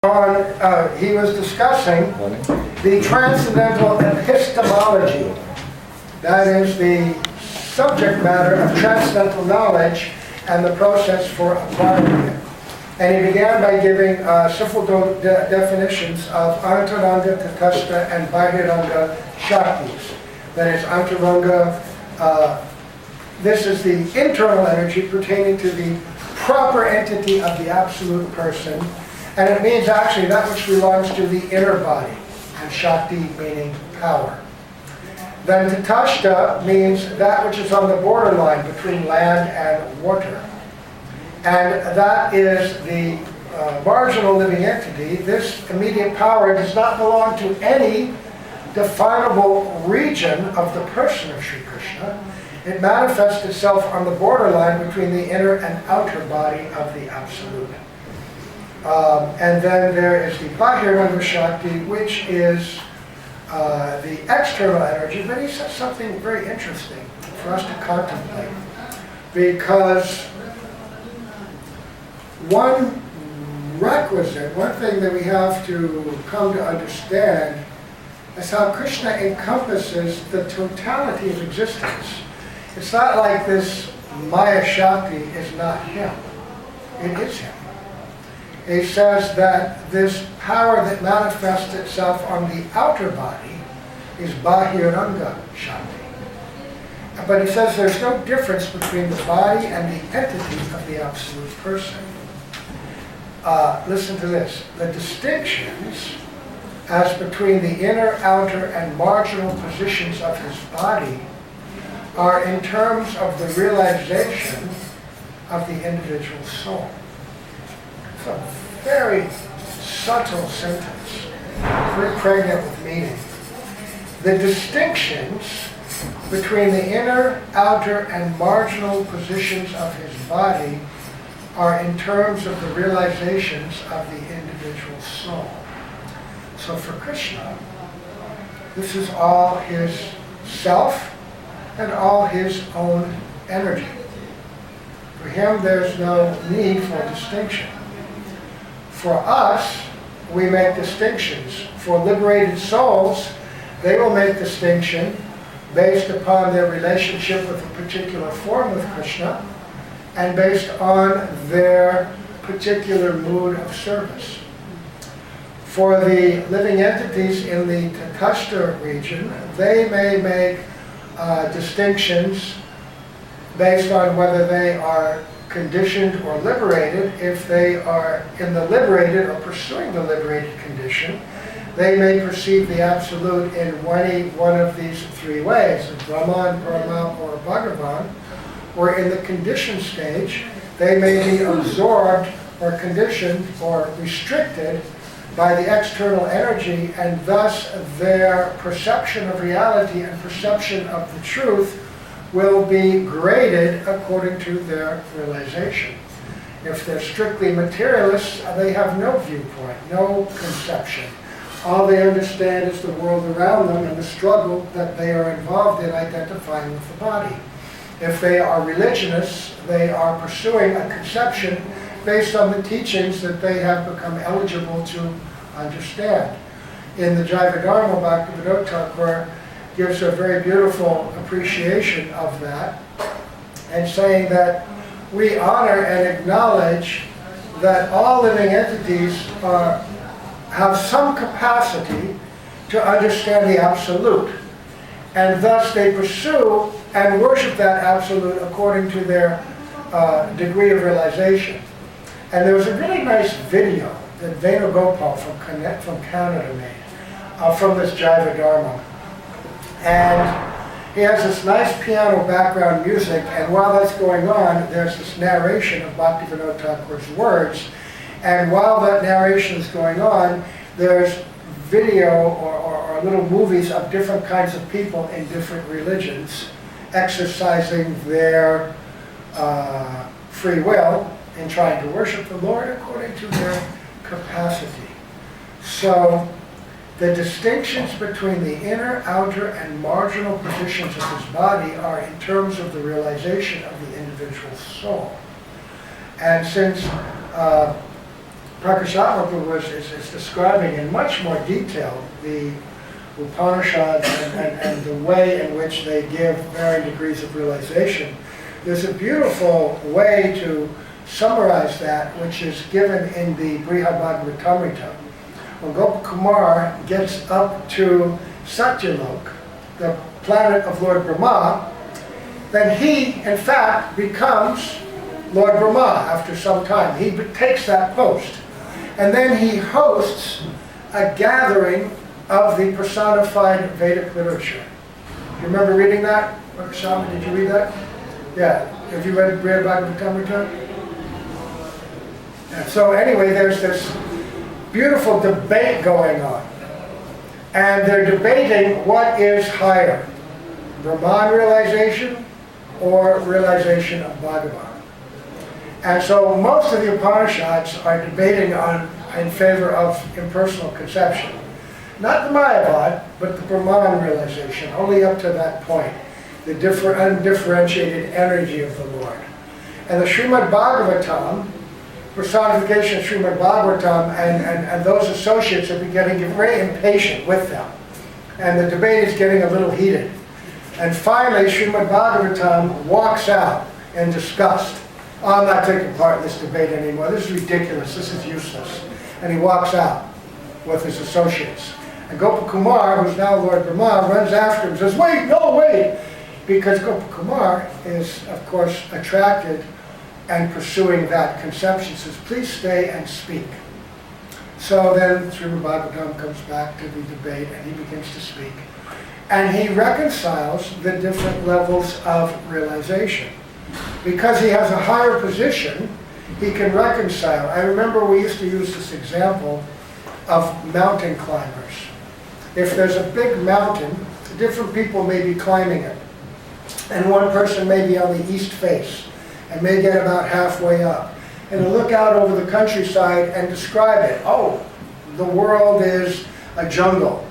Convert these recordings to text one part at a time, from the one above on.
He was discussing the transcendental epistemology. That is the subject matter of transcendental knowledge and the process for acquiring it. And he began by giving simple definitions of Antaranga, Tatastha, and Bahiranga Shaktis. That is, Antaranga, this is the internal energy pertaining to the proper entity of the absolute person. And it means actually that which belongs to the inner body, and Shakti meaning power. Then Tatastha means that which is on the borderline between land and water. And that is the marginal living entity. This immediate power does not belong to any definable region of the person of Sri Krishna. It manifests itself on the borderline between the inner and outer body of the Absolute. And then there is the Bahiranga Shakti, which is the external energy. But he says something very interesting for us to contemplate. Because one requisite, one thing that we have to come to understand is how Krishna encompasses the totality of existence. It's not like this Maya Shakti is not him. It is him. He says that this power that manifests itself on the outer body is Bahiranga Shakti. But he says there's no difference between the body and the entity of the absolute person. Listen to this. The distinctions as between the inner, outer, and marginal positions of his body are in terms of the realization of the individual soul. It's a very subtle sentence, very pregnant with meaning. The distinctions between the inner, outer, and marginal positions of his body are in terms of the realizations of the individual soul. So for Krishna, this is all his self and all his own energy. For him, there's no need for distinction. For us, we make distinctions. For liberated souls, they will make distinction based upon their relationship with a particular form of Krishna and based on their particular mood of service. For the living entities in the Tatastha region, they may make distinctions based on whether they are conditioned or liberated. If they are in the liberated or pursuing the liberated condition, they may perceive the Absolute in one of these three ways, Brahman, Brahma, or Bhagavan. Or in the conditioned stage, they may be absorbed or conditioned or restricted by the external energy, and thus their perception of reality and perception of the truth will be graded according to their realization. If they're strictly materialists, they have no viewpoint, no conception. All they understand is the world around them and the struggle that they are involved in identifying with the body. If they are religionists, they are pursuing a conception based on the teachings that they have become eligible to understand. In the Jaiva Dharma, Bhakti Thakur gives a very beautiful appreciation of that, and saying that we honor and acknowledge that all living entities have some capacity to understand the Absolute, and thus they pursue and worship that Absolute according to their degree of realization. And there was a really nice video that Venugopal from Canada made from this Jaiva Dharma. And he has this nice piano background music, and while that's going on, there's this narration of Bhaktivinoda Thakur's words. And while that narration is going on, there's video or little movies of different kinds of people in different religions exercising their free will in trying to worship the Lord according to their capacity. So the distinctions between the inner, outer, and marginal positions of his body are in terms of the realization of the individual soul. And since Prakashanapur is describing in much more detail the Upanishads and the way in which they give varying degrees of realization. There's a beautiful way to summarize that, which is given in the Brihad Bhagavatamrita. When Gopakumar gets up to Satyalok, the planet of Lord Brahma, then he, in fact, becomes Lord Brahma after some time. He takes that post. And then he hosts a gathering of the personified Vedic literature. You remember reading that? Shama, did you read that? Yeah. Have you read Bhagavatamrita? Yeah. So anyway, there's this beautiful debate going on. And they're debating what is higher, Brahman realization or realization of Bhagavan. And so most of the Upanishads are debating in favor of impersonal conception. Not the Mayavad, but the Brahman realization, only up to that point, the undifferentiated energy of the Lord. And the Srimad Bhagavatam, personification of Srimad Bhagavatam, and those associates are getting very impatient with them. And the debate is getting a little heated. And finally, Srimad Bhagavatam walks out in disgust. I'm not taking part in this debate anymore. This is ridiculous. This is useless. And he walks out with his associates. And Gopakumar, who's now Lord Brahma, runs after him and says, wait, no, wait! Because Gopakumar is, of course, attracted and pursuing that conception. He says, please stay and speak. So then Srimad Bhagavatam comes back to the debate and he begins to speak. And he reconciles the different levels of realization. Because he has a higher position, he can reconcile. I remember we used to use this example of mountain climbers. If there's a big mountain, different people may be climbing it. And one person may be on the east face and may get about halfway up. And he'll look out over the countryside and describe it. Oh, the world is a jungle.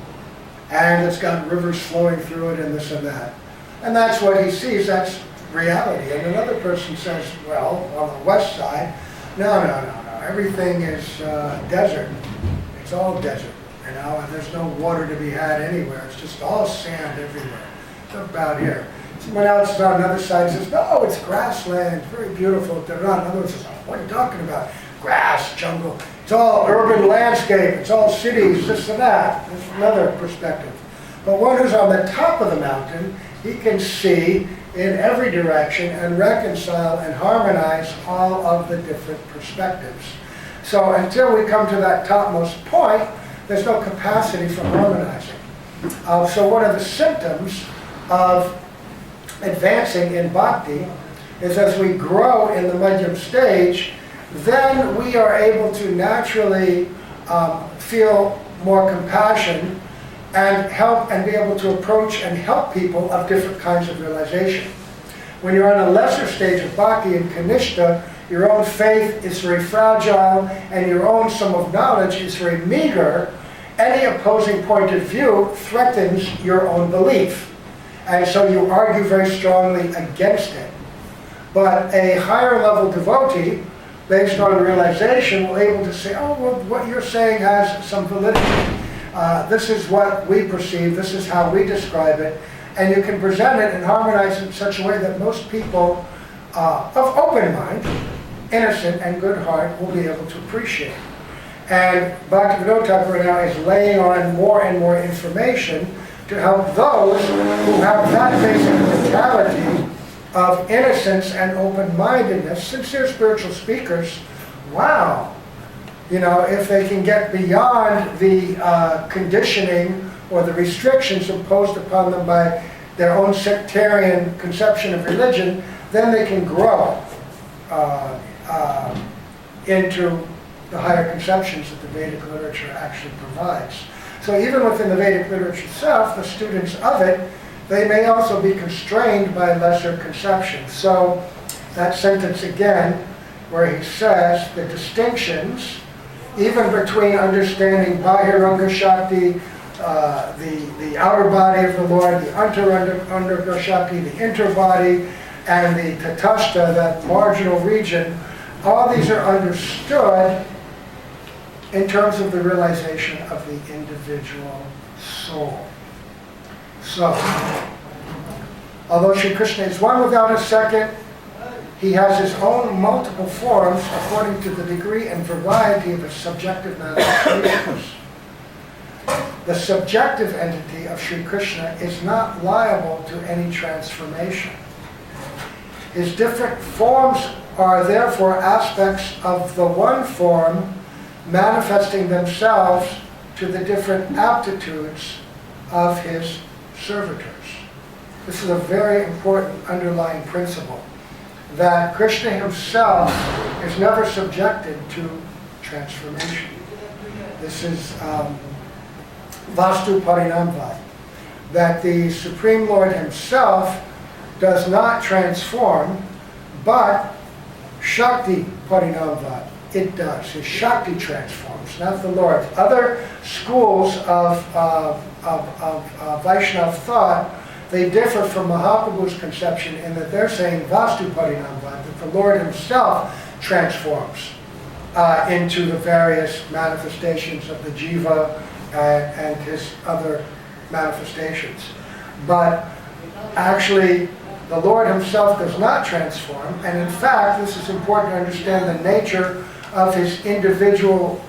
And it's got rivers flowing through it and this and that. And that's what he sees. That's reality. And another person says, well, on the west side, no. Everything is desert. It's all desert, you know, and there's no water to be had anywhere. It's just all sand everywhere. It's about here. Someone else on the other side says, no, it's grassland, very beautiful. Another one says, what are you talking about? Grass, jungle. It's all urban landscape. It's all cities, this and that. There's another perspective. But one who's on the top of the mountain, he can see in every direction and reconcile and harmonize all of the different perspectives. So until we come to that topmost point, there's no capacity for harmonizing. So one of the symptoms of advancing in bhakti is as we grow in the madhyam stage, then we are able to naturally feel more compassion and help and be able to approach and help people of different kinds of realization. When you're on a lesser stage of bhakti in kanishta, your own faith is very fragile and your own sum of knowledge is very meager. Any opposing point of view threatens your own belief. And so you argue very strongly against it. But a higher level devotee, based on realization, will be able to say, oh, well, what you're saying has some validity. This is what we perceive, this is how we describe it, and you can present it and harmonize it in such a way that most people of open mind, innocent and good heart, will be able to appreciate. And Bhaktivinoda Thakur now is laying on more and more information to help those who have that basic mentality of innocence and open-mindedness. Sincere spiritual speakers, wow! You know, if they can get beyond the conditioning or the restrictions imposed upon them by their own sectarian conception of religion, then they can grow into the higher conceptions that the Vedic literature actually provides. So even within the Vedic literature itself, the students of it, they may also be constrained by lesser conceptions. So that sentence again, where he says the distinctions, even between understanding Bahiranga Shakti, the outer body of the Lord, the Antaranga Shakti, the interbody, and the Tatashta, that marginal region, all these are understood in terms of the realization of the individual soul. So, although Sri Krishna is one without a second, he has his own multiple forms according to the degree and variety of his subjective manifestations. The subjective entity of Sri Krishna is not liable to any transformation. His different forms are therefore aspects of the one form manifesting themselves to the different aptitudes of his servitors. This is a very important underlying principle, that Krishna himself is never subjected to transformation. This is Vastu Parinamvad, that the Supreme Lord himself does not transform, but Shakti Parinamvad, it does. His Shakti transforms, not the Lord. Other schools of Vaishnava thought, they differ from Mahaprabhu's conception in that they're saying Vastu Parinamvad, that the Lord himself transforms into the various manifestations of the Jiva and his other manifestations. But actually, the Lord himself does not transform, and in fact, this is important to understand the nature of his individual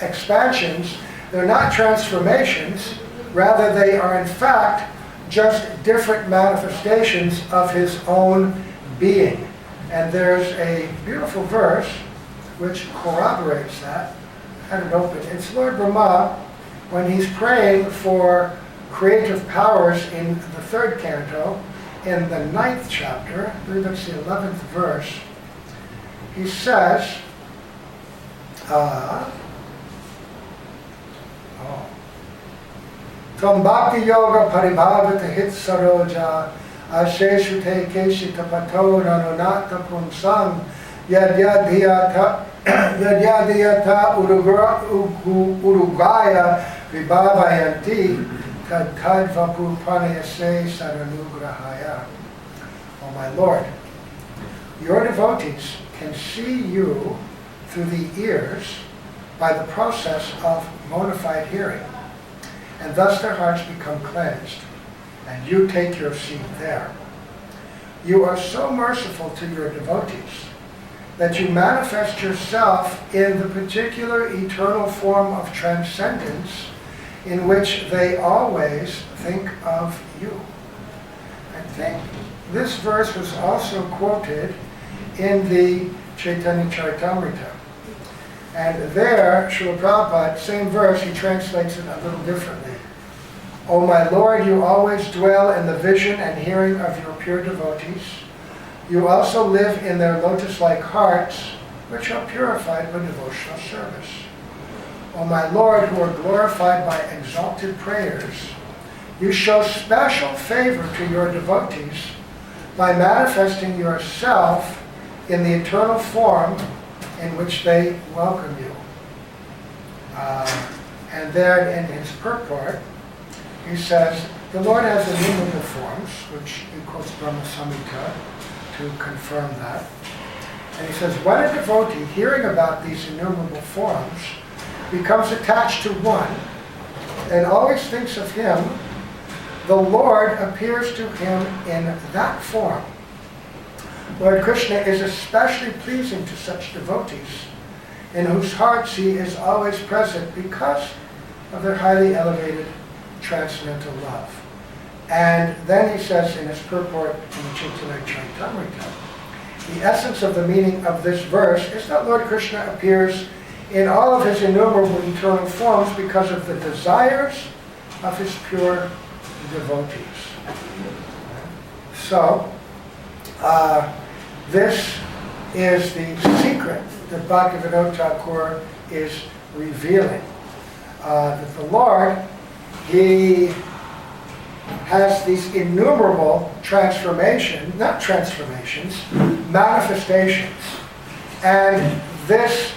expansions. They're not transformations, rather they are in fact just different manifestations of his own being. And there's a beautiful verse which corroborates that. I had it open. It's Lord Brahma, when he's praying for creative powers in the third canto, in the 9th chapter, I believe it's the 11th verse, he says, From Bhakti Yoga Paribhavata Hit Saroja Asheshu Te Keshita Pato Ranonata Punsang Yadyadhyata Urugaya Vibhavayanti Tad Vapu Pranayase Sadanugrahaya. Oh my Lord, your devotees can see you through the ears by the process of bona fide hearing, and thus their hearts become cleansed, and you take your seat there. You are so merciful to your devotees that you manifest yourself in the particular eternal form of transcendence in which they always think of you. I think this verse was also quoted in the Chaitanya Charitamrita. And there, Srila Prabhupada, same verse, he translates it a little differently. O my Lord, you always dwell in the vision and hearing of your pure devotees. You also live in their lotus-like hearts, which are purified by devotional service. O my Lord, who are glorified by exalted prayers, you show special favor to your devotees by manifesting yourself in the eternal form in which they welcome you. And there in his purport, he says, the Lord has innumerable forms, which he quotes Brahma Samhita to confirm that. And he says, when a devotee, hearing about these innumerable forms, becomes attached to one and always thinks of him, the Lord appears to him in that form. Lord Krishna is especially pleasing to such devotees, in whose hearts he is always present because of their highly elevated transcendental love. And then he says in his purport in the Chaitanya Charitamrita, the essence of the meaning of this verse is that Lord Krishna appears in all of his innumerable eternal forms because of the desires of his pure devotees. So, this is the secret that Bhaktivinoda Thakur is revealing. That the Lord, he has these innumerable manifestations. And this,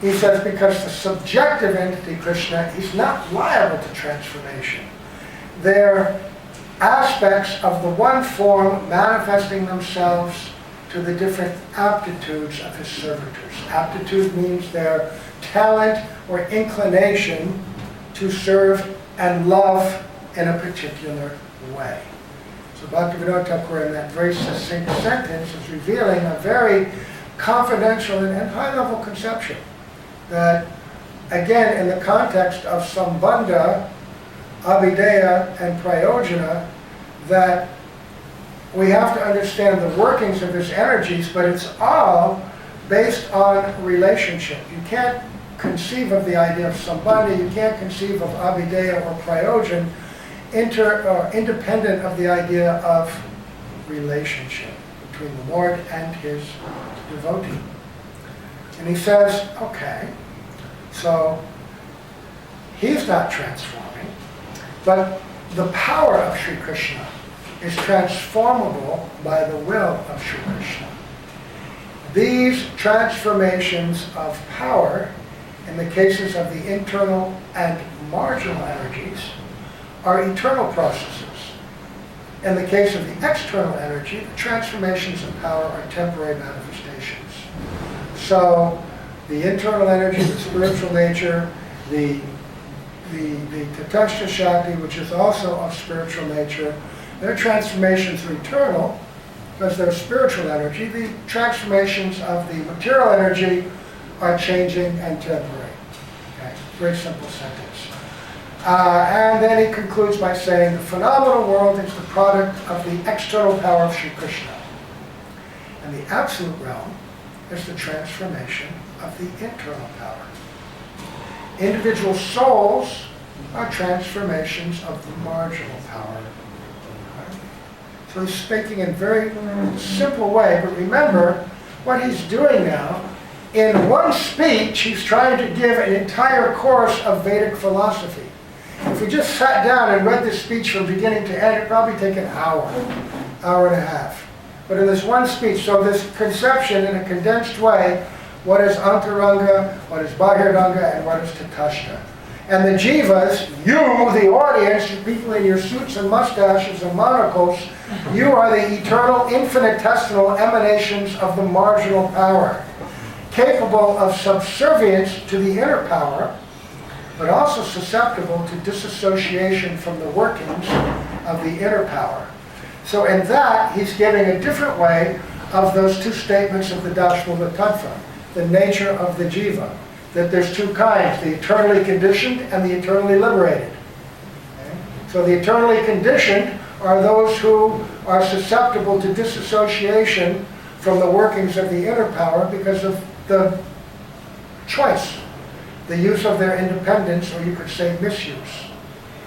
he says, because the subjective entity Krishna is not liable to transformation. They're aspects of the one form manifesting themselves to the different aptitudes of his servitors. Aptitude means their talent or inclination to serve and love in a particular way. So Bhaktivinoda Thakur, in that very succinct sentence, is revealing a very confidential and high-level conception that, again, in the context of Sambandha, Abhideya, and Prayojana, that we have to understand the workings of his energies, but it's all based on relationship. You can't conceive of the idea of Sambandha, you can't conceive of Abhideya or Prayojan independent of the idea of relationship between the Lord and his devotee. And he says, okay, so he's not transforming, but the power of Sri Krishna is transformable by the will of Sri Krishna. These transformations of power, in the cases of the internal and marginal energies, are eternal processes. In the case of the external energy, the transformations of power are temporary manifestations. So the internal energy, the spiritual nature, the Tatastha Shakti, which is also of spiritual nature, their transformations are eternal because they're spiritual energy. The transformations of the material energy are changing and temporary. Okay? Very simple sentence. And then he concludes by saying, the phenomenal world is the product of the external power of Sri Krishna. And the absolute realm is the transformation of the internal power. Individual souls are transformations of the marginal power. So he's speaking in a very simple way, but remember what he's doing now. In one speech, he's trying to give an entire course of Vedic philosophy. If we just sat down and read this speech from beginning to end, it'd probably take an hour and a half. But in this one speech, so this conception in a condensed way, what is Antaranga, what is Bahirdanga, and what is Tatastha. And the jivas, you, the audience, you people in your suits and mustaches and monocles, you are the eternal, infinitesimal emanations of the marginal power, capable of subservience to the inner power, but also susceptible to disassociation from the workings of the inner power. So in that, he's giving a different way of those two statements of the Dashmula Tattva, the nature of the jiva, that there's two kinds, the eternally conditioned and the eternally liberated. Okay? So the eternally conditioned are those who are susceptible to disassociation from the workings of the inner power because of the choice, the use of their independence, or you could say misuse,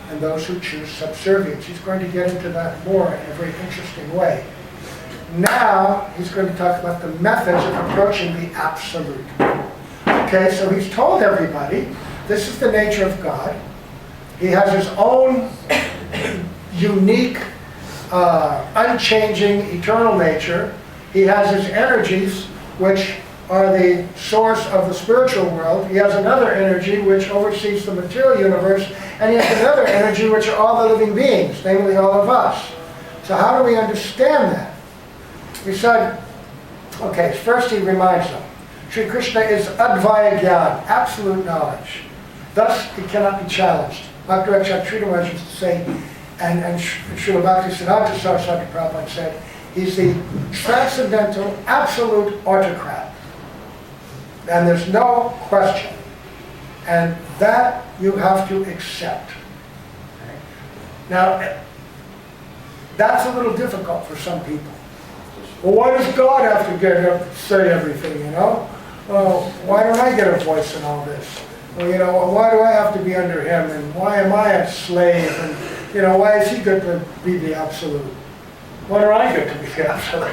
and those who choose subservience. He's going to get into that more in a very interesting way. Now, he's going to talk about the methods of approaching the absolute. Okay, so he's told everybody, this is the nature of God. He has his own unique, unchanging, eternal nature. He has his energies, which are the source of the spiritual world. He has another energy which oversees the material universe, and he has another energy which are all the living beings, namely all of us. So how do we understand that? We said, okay, first he reminds them, Sri Krishna is Advaya Gyan, absolute knowledge. Thus, he cannot be challenged. Bhaktivinoda Thakur used to say, and Srila Bhaktisiddhanta Saraswati Prabhupada said, he's the transcendental, absolute autocrat. And there's no question. And that you have to accept. Okay? Now, that's a little difficult for some people. Well, why does God have to get up and say everything, you know? Well, why don't I get a voice in all this? Well, you know, why do I have to be under him? And why am I a slave? And, you know, why is he good to be the absolute? Why do I get to be the absolute?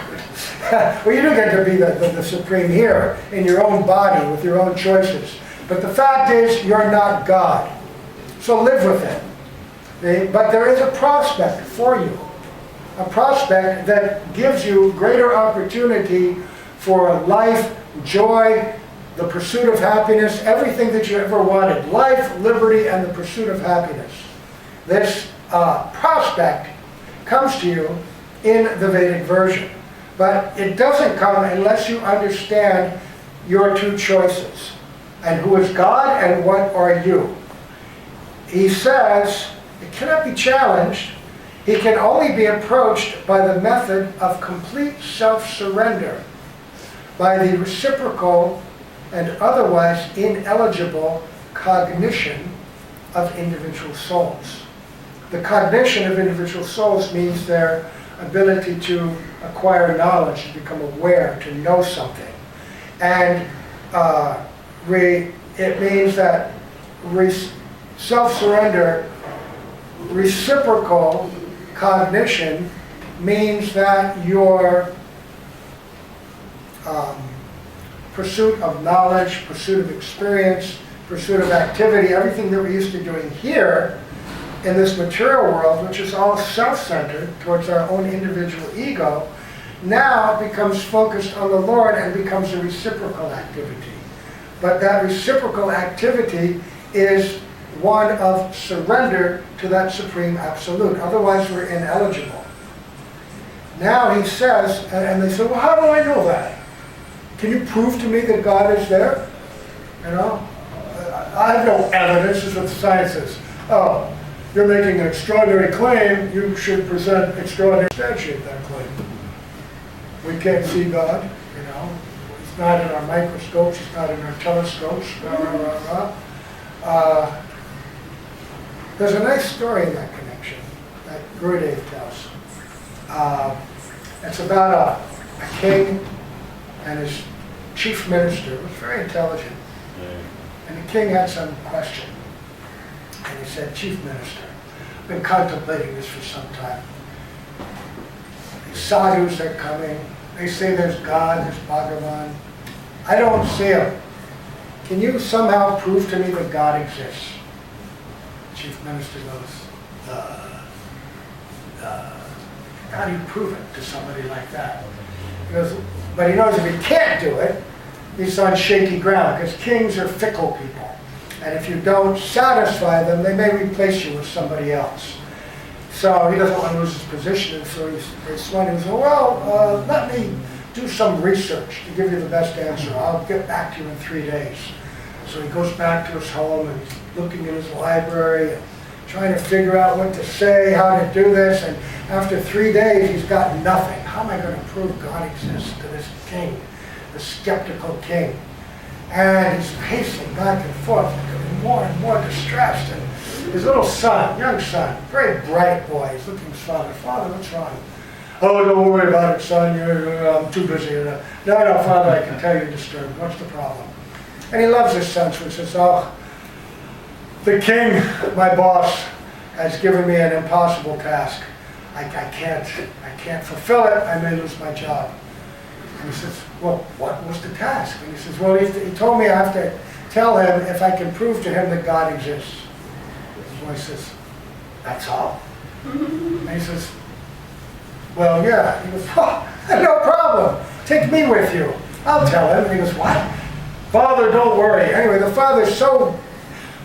Well, you do get to be the supreme here in your own body with your own choices. But the fact is, you're not God. So live with it. Okay? But there is a prospect for you. A prospect that gives you greater opportunity for life, joy, the pursuit of happiness, everything that you ever wanted. Life, liberty, and the pursuit of happiness. This prospect comes to you in the Vedic version. But it doesn't come unless you understand your two choices. And who is God and what are you? He says it cannot be challenged. He can only be approached by the method of complete self-surrender, by the reciprocal and otherwise ineligible cognition of individual souls. The cognition of individual souls means their ability to acquire knowledge, to become aware, to know something. And it means that self-surrender, reciprocal cognition, means that your pursuit of knowledge, pursuit of experience, pursuit of activity, everything that we're used to doing here in this material world, which is all self-centered towards our own individual ego, now becomes focused on the Lord and becomes a reciprocal activity. But that reciprocal activity is one of surrender to that supreme absolute. Otherwise we're ineligible. Now he says, and they say, well, how do I know that? Can you prove to me that God is there? You know? I have no evidence, is what the science is. Oh, you're making an extraordinary claim, you should present extraordinary substantiate that claim. We can't see God, you know. He's not in our microscopes, he's not in our telescopes, There's a nice story in that connection that Gurudev tells. It's about a king and his chief minister, who was very intelligent. And the king had some question. And he said, Chief Minister, I've been contemplating this for some time. These sadhus are coming. They say there's God, there's Bhagavan. I don't see him. Can you somehow prove to me that God exists? Chief Minister goes, how do you prove it to somebody like that? He goes, but he knows if he can't do it, he's on shaky ground, because kings are fickle people. And if you don't satisfy them, they may replace you with somebody else. So he doesn't want to lose his position, and so he's very smart. He says, well, let me do some research to give you the best answer. I'll get back to you in 3 days. So he goes back to his home, and he's looking in his library, and trying to figure out what to say, how to do this, and after 3 days, he's got nothing. How am I going to prove God exists to this king, the skeptical king? And he's pacing back and forth, becoming more and more distressed. And his little son, young son, very bright boy, he's looking at his father. Father, what's wrong? Oh, don't worry about it, son. I'm too busy. No, Father, I can tell you're disturbed. What's the problem? And he loves his son, so he says, oh, the king, my boss, has given me an impossible task. I can't fulfill it. I may lose my job. And he says, well, what was the task? And he says, well, he told me I have to tell him if I can prove to him that God exists. The boy says, that's all? And he says, well, yeah. He goes, oh, no problem. Take me with you. I'll tell him. And he goes, what? Father, don't worry. Anyway, the father's so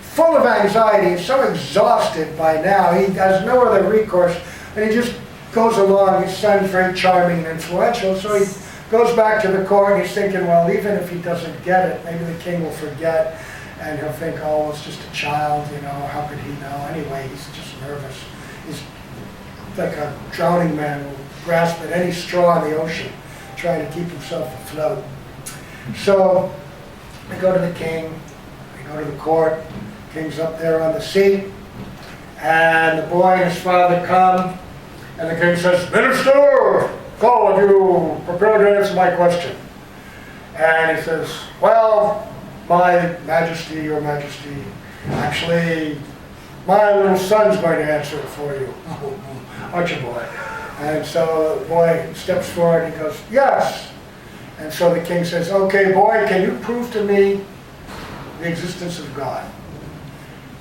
full of anxiety, he's so exhausted by now, he has no other recourse, and he just goes along. His son's very charming and influential, so he goes back to the court, and he's thinking, well, even if he doesn't get it, maybe the king will forget, and he'll think, oh, it's just a child, you know, how could he know? Anyway, he's just nervous. He's like a drowning man who will grasp at any straw in the ocean, trying to keep himself afloat. So they go to the king, they go to the court, the king's up there on the seat, and the boy and his father come, and the king says, Minister, call of you prepared to answer my question. And he says, well, my majesty, your majesty, actually, my little son's going to answer it for you. Aren't you, boy? And so the boy steps forward and he goes, yes. And so the king says, okay, boy, can you prove to me the existence of God?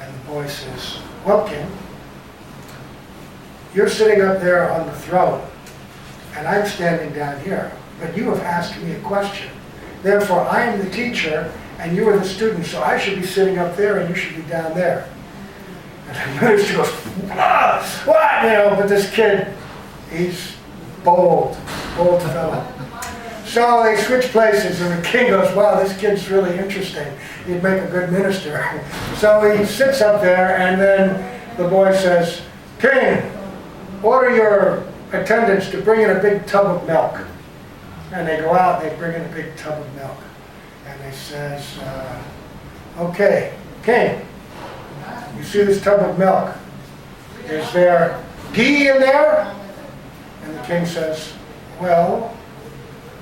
And the boy says, well, king, you're sitting up there on the throne, and I'm standing down here, but you have asked me a question. Therefore, I am the teacher, and you are the student, so I should be sitting up there, and you should be down there. And the minister goes, what? You know, but this kid, he's bold fellow. So they switch places, and the king goes, wow, this kid's really interesting. He'd make a good minister. So he sits up there, and then the boy says, King, order your attendants to bring in a big tub of milk. And they go out, they bring in a big tub of milk. And he says, okay, King, you see this tub of milk? Is there ghee in there? And the king says, well,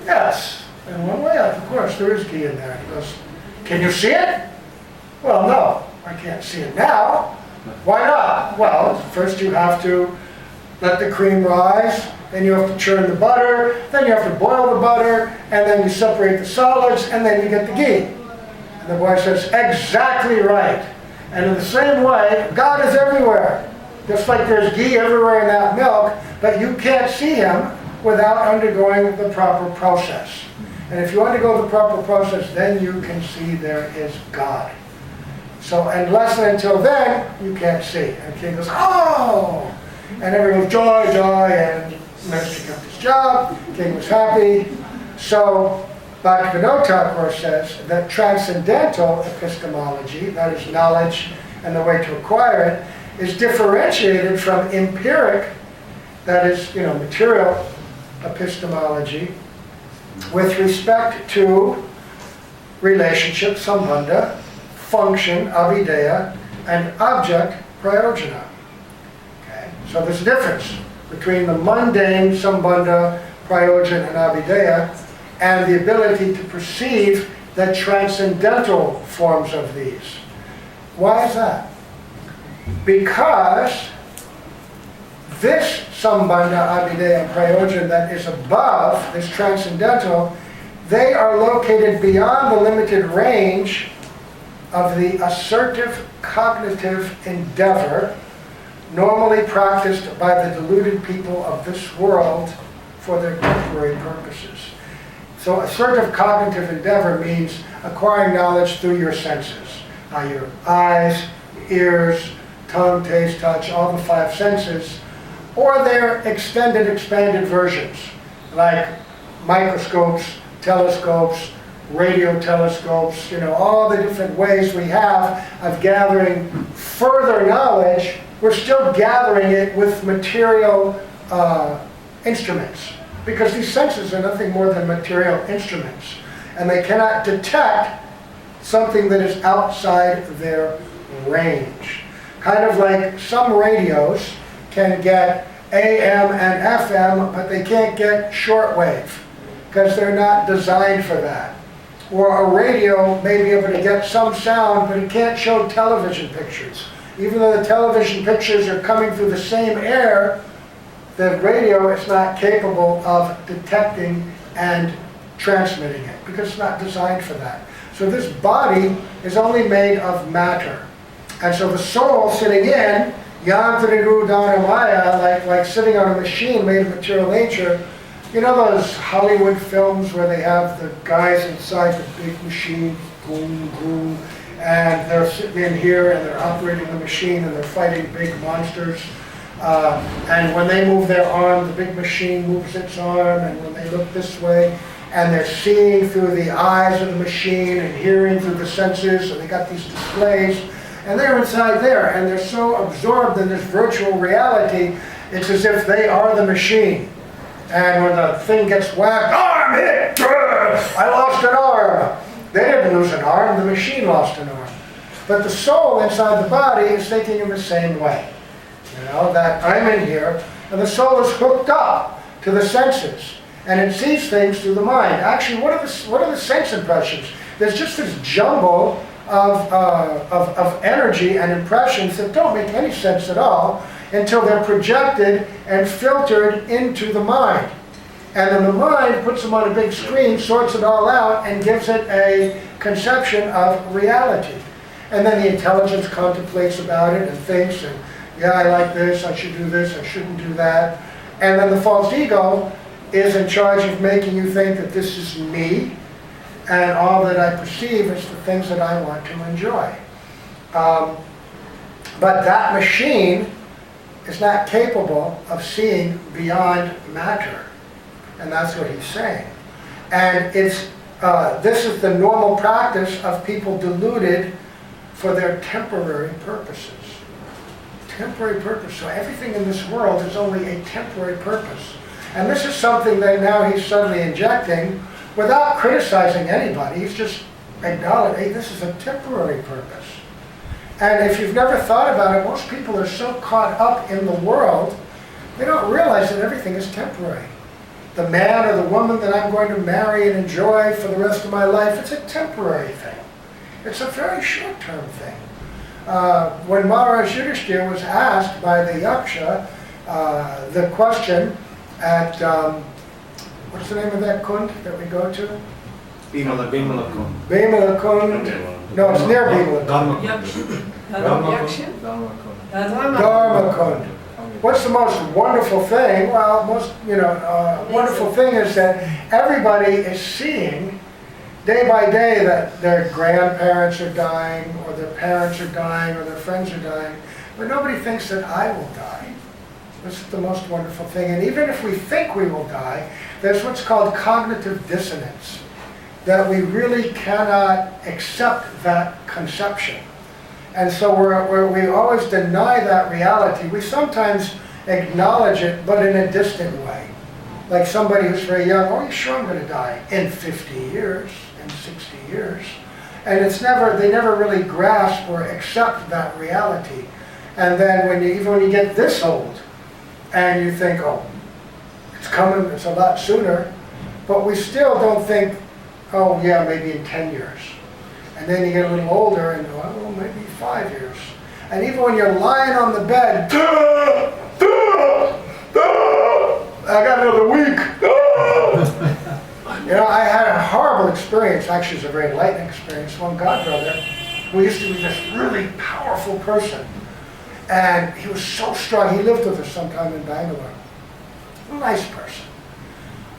yes. In one way, of course, there is ghee in there. He goes, can you see it? Well, no, I can't see it now. Why not? Well, first you have to let the cream rise, then you have to churn the butter, then you have to boil the butter, and then you separate the solids, and then you get the ghee. And the boy says, exactly right. And in the same way, God is everywhere. Just like there's ghee everywhere in that milk, but you can't see him without undergoing the proper process. And if you undergo the proper process, then you can see there is God. So unless and until then, you can't see. And the king goes, oh! And everyone goes, joy, joy, and the minister kept his job, the king was happy. So Bhaktivinoda Thakur says that transcendental epistemology, that is knowledge and the way to acquire it, is differentiated from empiric, that is, material epistemology, with respect to relationship, sambandha, function, avideya, and object, prayojana. Okay? So there's a difference between the mundane, sambandha, prayojana, and avideya, and the ability to perceive the transcendental forms of these. Why is that? Because this sambandha, avideya, and prayojana that is above, this transcendental, they are located beyond the limited range of the assertive cognitive endeavor normally practiced by the deluded people of this world for their temporary purposes. So assertive cognitive endeavor means acquiring knowledge through your senses. Your eyes, ears, tongue, taste, touch, all the five senses, or their extended, expanded versions, like microscopes, telescopes, radio telescopes, all the different ways we have of gathering further knowledge. We're still gathering it with material instruments, because these senses are nothing more than material instruments, and they cannot detect something that is outside their range. Kind of like some radios can get AM and FM, but they can't get shortwave, because they're not designed for that. Or a radio may be able to get some sound, but it can't show television pictures. Even though the television pictures are coming through the same air, the radio is not capable of detecting and transmitting it, because it's not designed for that. So this body is only made of matter. And so the soul sitting in, yantriru dhanamaya, like sitting on a machine made of material nature. You know those Hollywood films where they have the guys inside the big machine, boom, boom, and they're sitting in here and they're operating the machine and they're fighting big monsters. And when they move their arm, the big machine moves its arm, and when they look this way, and they're seeing through the eyes of the machine and hearing through the senses, and they got these displays, and they're inside there, and they're so absorbed in this virtual reality, it's as if they are the machine. And when the thing gets whacked, arm hit, I lost an arm. They didn't lose an arm, the machine lost an arm. But the soul inside the body is thinking in the same way. That I'm in here, and the soul is hooked up to the senses, and it sees things through the mind. Actually, what are the sense impressions? There's just this jumble of energy and impressions that don't make any sense at all until they're projected and filtered into the mind. And then the mind puts them on a big screen, sorts it all out, and gives it a conception of reality. And then the intelligence contemplates about it and thinks, and yeah, I like this, I should do this, I shouldn't do that. And then the false ego is in charge of making you think that this is me, and all that I perceive is the things that I want to enjoy. But that machine is not capable of seeing beyond matter. And that's what he's saying. And it's this is the normal practice of people deluded for their temporary purposes. Temporary purpose. So everything in this world is only a temporary purpose. And this is something that now he's suddenly injecting without criticizing anybody. He's just acknowledging, hey, this is a temporary purpose. And if you've never thought about it, most people are so caught up in the world, they don't realize that everything is temporary. The man or the woman that I'm going to marry and enjoy for the rest of my life, it's a temporary thing. It's a very short-term thing. When Maharaj Yudhishthira was asked by the Yaksha the question at, what's the name of that kund that we go to? Bhimala Kund. Bhimala Kund. No, it's near Bhimala Kund. Dharma Kund. What's the most wonderful thing? Well, wonderful thing is that everybody is seeing day by day that their grandparents are dying, or their parents are dying, or their friends are dying, but nobody thinks that I will die. This is the most wonderful thing. And even if we think we will die, there's what's called cognitive dissonance, that we really cannot accept that conception. And so we always deny that reality. We sometimes acknowledge it, but in a distant way. Like somebody who's very young, oh, you sure I'm going to die in 50 years, in 60 years. And they never really grasp or accept that reality. And then even when you get this old, and you think, oh, it's coming, it's a lot sooner, but we still don't think, oh yeah, maybe in 10 years. And then you get a little older and, well, maybe 5 years. And even when you're lying on the bed, I got another week. I had a horrible experience. Actually, it was a very enlightening experience. One godbrother who used to be this really powerful person. And he was so strong. He lived with us sometime in Bangalore. A nice person.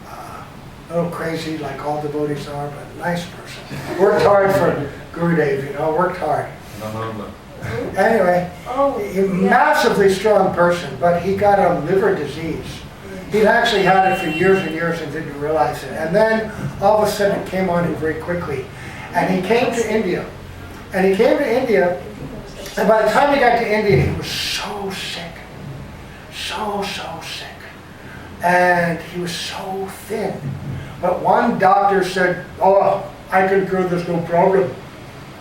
A little crazy like all devotees are, but nice person. Worked hard for Gurudev, worked hard. Anyway, massively strong person, but he got a liver disease. He'd actually had it for years and years and didn't realize it. And then all of a sudden it came on him very quickly. And he came to India. And by the time he got to India, he was so sick. So sick. And he was so thin. But one doctor said, oh, I can cure this, no problem.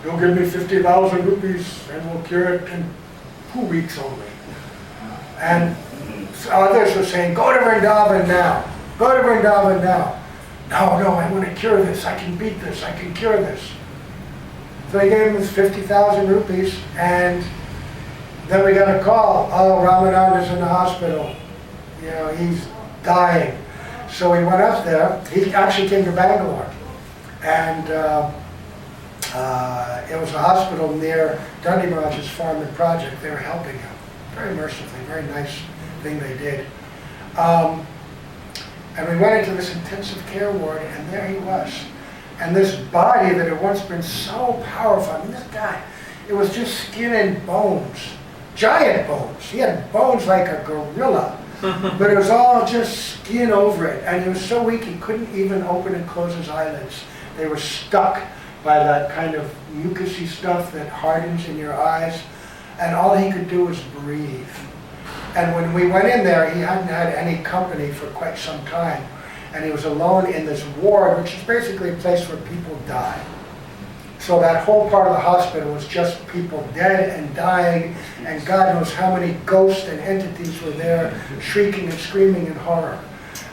You'll give me 50,000 rupees and we'll cure it in 2 weeks only. And others were saying, go to Vrindavan now. Go to Vrindavan now. No, I want to cure this. I can beat this. I can cure this. So he gave him his 50,000 rupees, and then we got a call. Oh, Ramananda's in the hospital. He's dying. So we went up there. He actually came to Bangalore. And it was a hospital near Dundee Maharaj's farm and project. They were helping him. Very mercifully, very nice thing they did. And we went into this intensive care ward, and there he was. And this body that had once been so powerful, this guy, it was just skin and bones, giant bones. He had bones like a gorilla, but it was all just skin over it. And he was so weak he couldn't even open and close his eyelids. They were stuck by that kind of mucusy stuff that hardens in your eyes. And all he could do was breathe. And when we went in there, he hadn't had any company for quite some time. And he was alone in this ward, which is basically a place where people die. So that whole part of the hospital was just people dead and dying, and God knows how many ghosts and entities were there, shrieking and screaming in horror.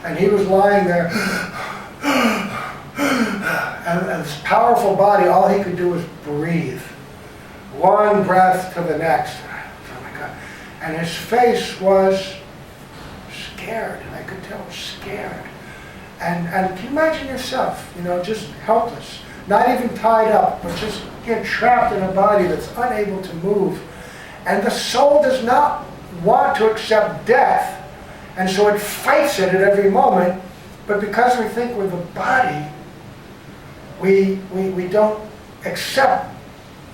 And he was lying there, and this powerful body, all he could do was breathe. One breath to the next. Oh my God. And his face was scared. I could tell, scared. And can you imagine yourself, just helpless, not even tied up, but just trapped in a body that's unable to move. And the soul does not want to accept death, and so it fights it at every moment. But because we think we're the body, we don't accept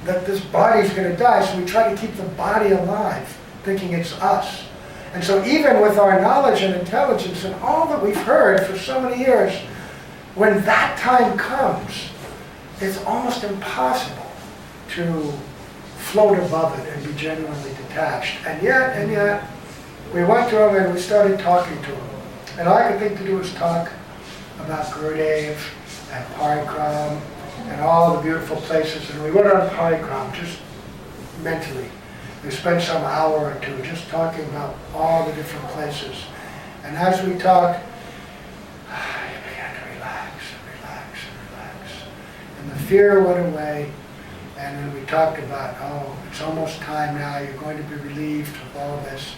that this body's going to die, so we try to keep the body alive, thinking it's us. And so even with our knowledge and intelligence and all that we've heard for so many years, when that time comes, it's almost impossible to float above it and be genuinely detached. And yet, we went to him and we started talking to him. And all I could think to do was talk about Gurudev and Parikram and all the beautiful places. And we went on Parikram just mentally. We spent some hour or two just talking about all the different places. And as we talked, I began to relax and relax and relax. And the fear went away. And then we talked about, oh, it's almost time now, you're going to be relieved of all this.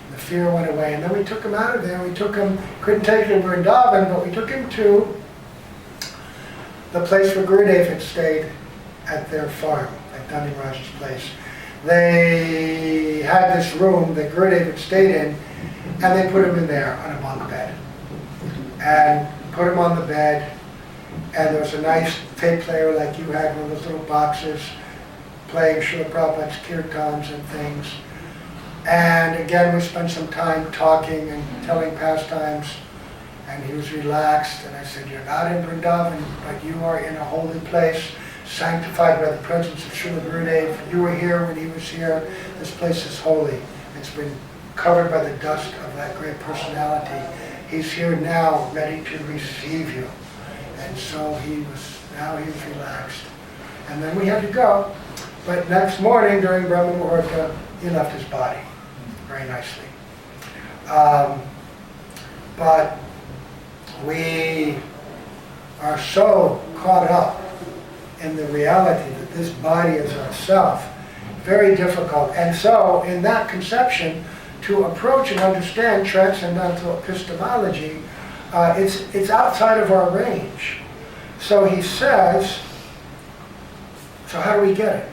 And the fear went away. And then we took him out of there. We took him, couldn't take him to Vrindavan, but we took him to the place where Gurudev had stayed at their farm, at Dani Maharaj's place. They had this room that Gurudev had stayed in, and they put him in there on a bunk bed. And put him on the bed, and there was a nice tape player like you had, one of those little boxes, playing Srila Prabhupada's kirtans and things. And again, we spent some time talking and telling pastimes, and he was relaxed. And I said, you're not in Vrindavan, but you are in a holy place, sanctified by the presence of Srila Gurudev. You were here when he was here. This place is holy. It's been covered by the dust of that great personality. He's here now, ready to receive you. And so now he was relaxed. And then we had to go. But next morning during Brahma Muhurta, he left his body very nicely. But we are so caught up in the reality that this body is ourself, very difficult. And so in that conception, to approach and understand transcendental epistemology, it's outside of our range. So he says, so how do we get it?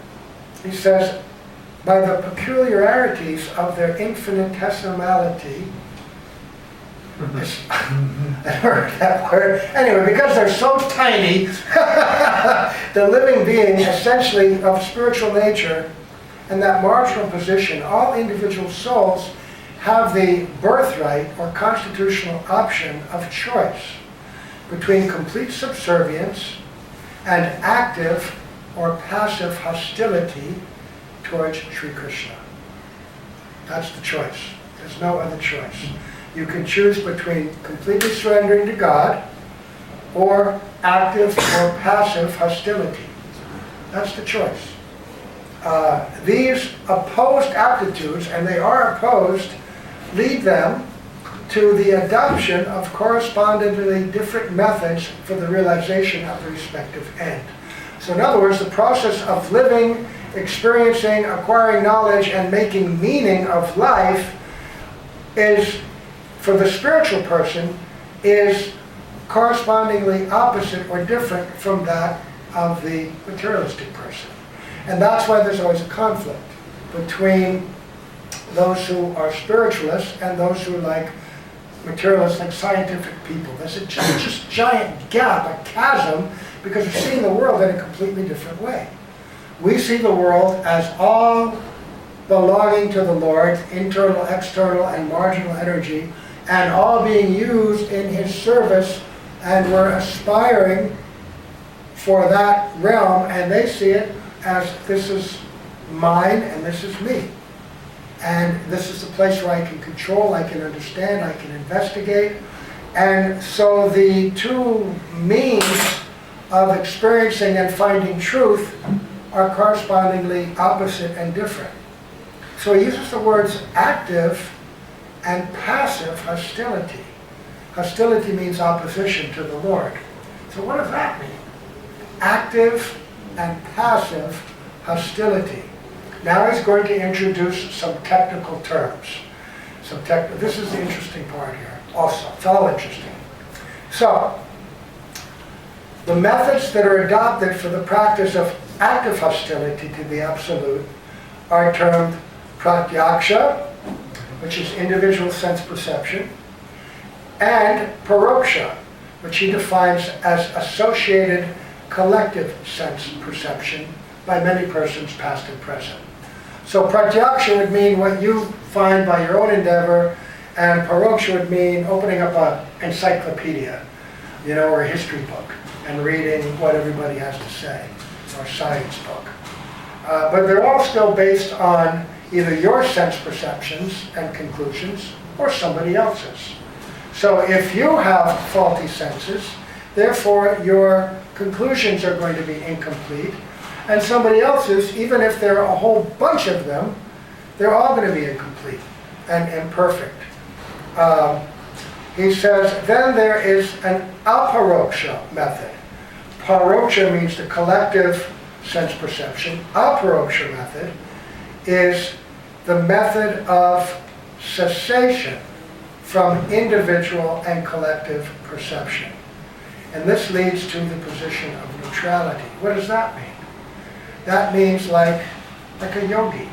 He says, by the peculiarities of their infinitesimality, I heard that word. Anyway, because they're so tiny, the living being essentially of spiritual nature, and that marginal position, all individual souls have the birthright or constitutional option of choice between complete subservience and active or passive hostility towards Sri Krishna. That's the choice. There's no other choice. You can choose between completely surrendering to God or active or passive hostility. That's the choice. These opposed aptitudes, and they are opposed, lead them to the adoption of correspondingly different methods for the realization of the respective end. So in other words, the process of living, experiencing, acquiring knowledge, and making meaning of life is, for the spiritual person, is correspondingly opposite or different from that of the materialistic person. And that's why there's always a conflict between those who are spiritualists and those who are like materialists, like scientific people. There's a just giant gap, a chasm, because we're seeing the world in a completely different way. We see the world as all belonging to the Lord, internal, external, and marginal energy, and all being used in His service, and we're aspiring for that realm, and they see it as this is mine and this is me. And this is the place where I can control, I can understand, I can investigate. And so the two means of experiencing and finding truth are correspondingly opposite and different. So he uses the words active and passive hostility. Hostility means opposition to the Lord. So what does that mean? Active and passive hostility. Now he's going to introduce some technical terms. This is the interesting part here also. It's all interesting. So, the methods that are adopted for the practice of active hostility to the Absolute are termed pratyaksha, which is individual sense perception, and paroksha, which he defines as associated collective sense perception by many persons past and present. So pratyaksha would mean what you find by your own endeavor, and paroksha would mean opening up an encyclopedia. or a history book and reading what everybody has to say, or a science book. But they're all still based on either your sense perceptions and conclusions or somebody else's. So if you have faulty senses, therefore your conclusions are going to be incomplete, and somebody else's, even if there are a whole bunch of them, they're all going to be incomplete and imperfect. He says, then there is an aparoksha method. Paroksha means the collective sense perception. Aparoksha method is the method of cessation from individual and collective perception. And this leads to the position of neutrality. What does that mean? That means like a yogi.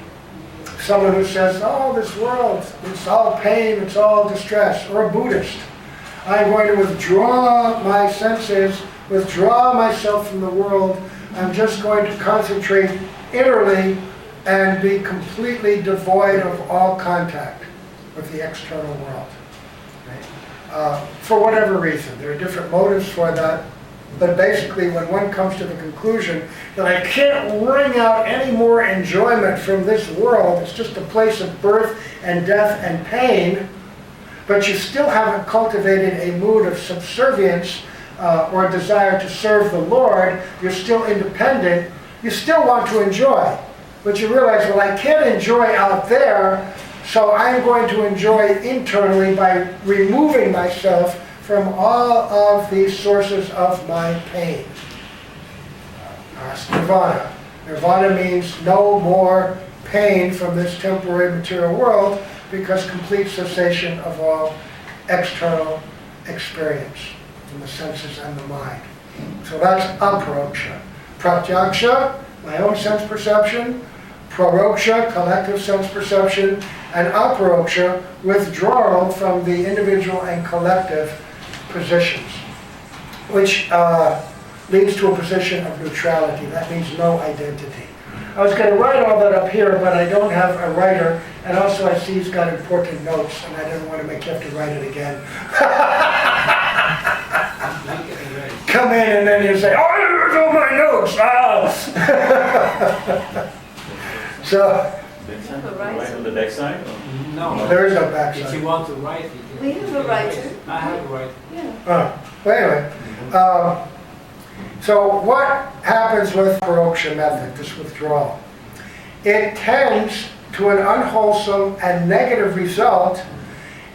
Someone who says, oh, this world, it's all pain, it's all distress. Or a Buddhist. I'm going to withdraw my senses, withdraw myself from the world. I'm just going to concentrate innerly and be completely devoid of all contact with the external world. Right? For whatever reason. There are different motives for that. But basically, when one comes to the conclusion that I can't wring out any more enjoyment from this world, it's just a place of birth and death and pain, but you still haven't cultivated a mood of subservience or desire to serve the Lord, you're still independent, you still want to enjoy. But you realize, well, I can't enjoy out there, so I'm going to enjoy internally by removing myself from all of these sources of my pain. That's nirvana. Nirvana means no more pain from this temporary material world, because complete cessation of all external experience in the senses and the mind. So that's aparoksha. Pratyaksha, my own sense perception. Paroksha, collective sense perception. And aparoksha, withdrawal from the individual and collective positions, which leads to a position of neutrality. That means no identity. I was going to write all that up here, but I don't have a writer, and also I see he's got important notes, and I didn't want to make you have to write it again. Come in and then you say, oh, here's all my notes. So, Right on the backside? No. there is no backside. If you want to write it. We have a writer. I have a writer. Yeah. Well, anyway, so what happens with paroksha method, this withdrawal? It tends to an unwholesome and negative result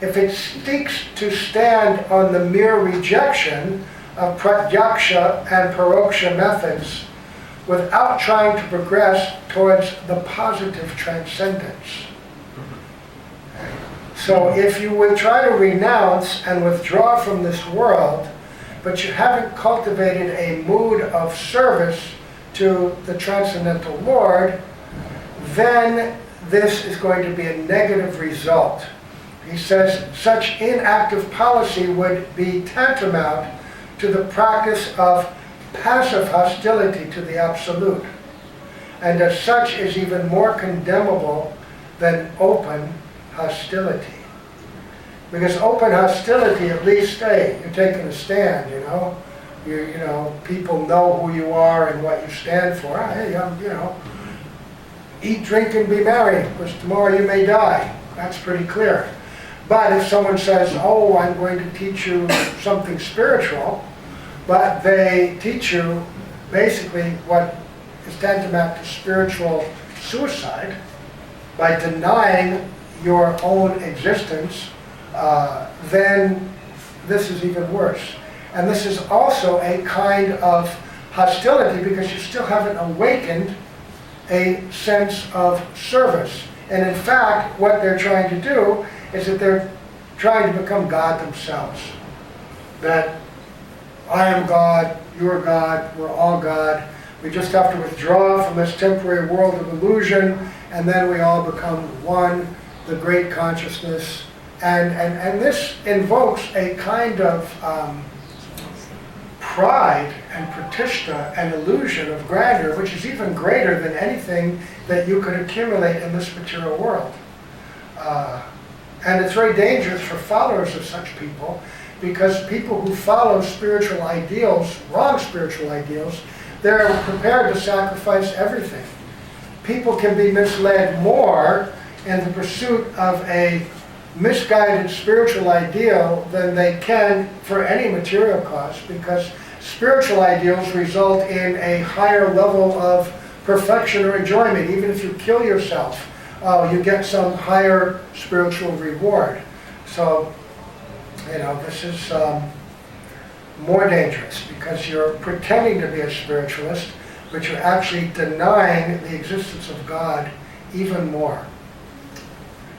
if it seeks to stand on the mere rejection of pratyaksha and paroksha methods without trying to progress towards the positive transcendence. So if you would try to renounce and withdraw from this world, but you haven't cultivated a mood of service to the Transcendental Lord, then this is going to be a negative result. He says such inactive policy would be tantamount to the practice of passive hostility to the Absolute, and as such is even more condemnable than open hostility. Because open hostility, at least, hey, you're taking a stand, you know, people know who you are and what you stand for. Hey, eat, drink, and be merry, because tomorrow you may die. That's pretty clear. But if someone says, oh, I'm going to teach you something spiritual, but they teach you basically what is tantamount to spiritual suicide by denying your own existence, then this is even worse. And this is also a kind of hostility because you still haven't awakened a sense of service. And in fact, what they're trying to do is that they're trying to become God themselves. That I am God, you're God, we're all God. We just have to withdraw from this temporary world of illusion, and then we all become one, the great consciousness. And this invokes a kind of pride and pratishtha and illusion of grandeur, which is even greater than anything that you could accumulate in this material world. And it's very dangerous for followers of such people because people who follow spiritual ideals, wrong spiritual ideals, they're prepared to sacrifice everything. People can be misled more in the pursuit of a misguided spiritual ideal than they can for any material cause, because spiritual ideals result in a higher level of perfection or enjoyment. Even if you kill yourself, you get some higher spiritual reward. So, this is more dangerous, because you're pretending to be a spiritualist, but you're actually denying the existence of God even more.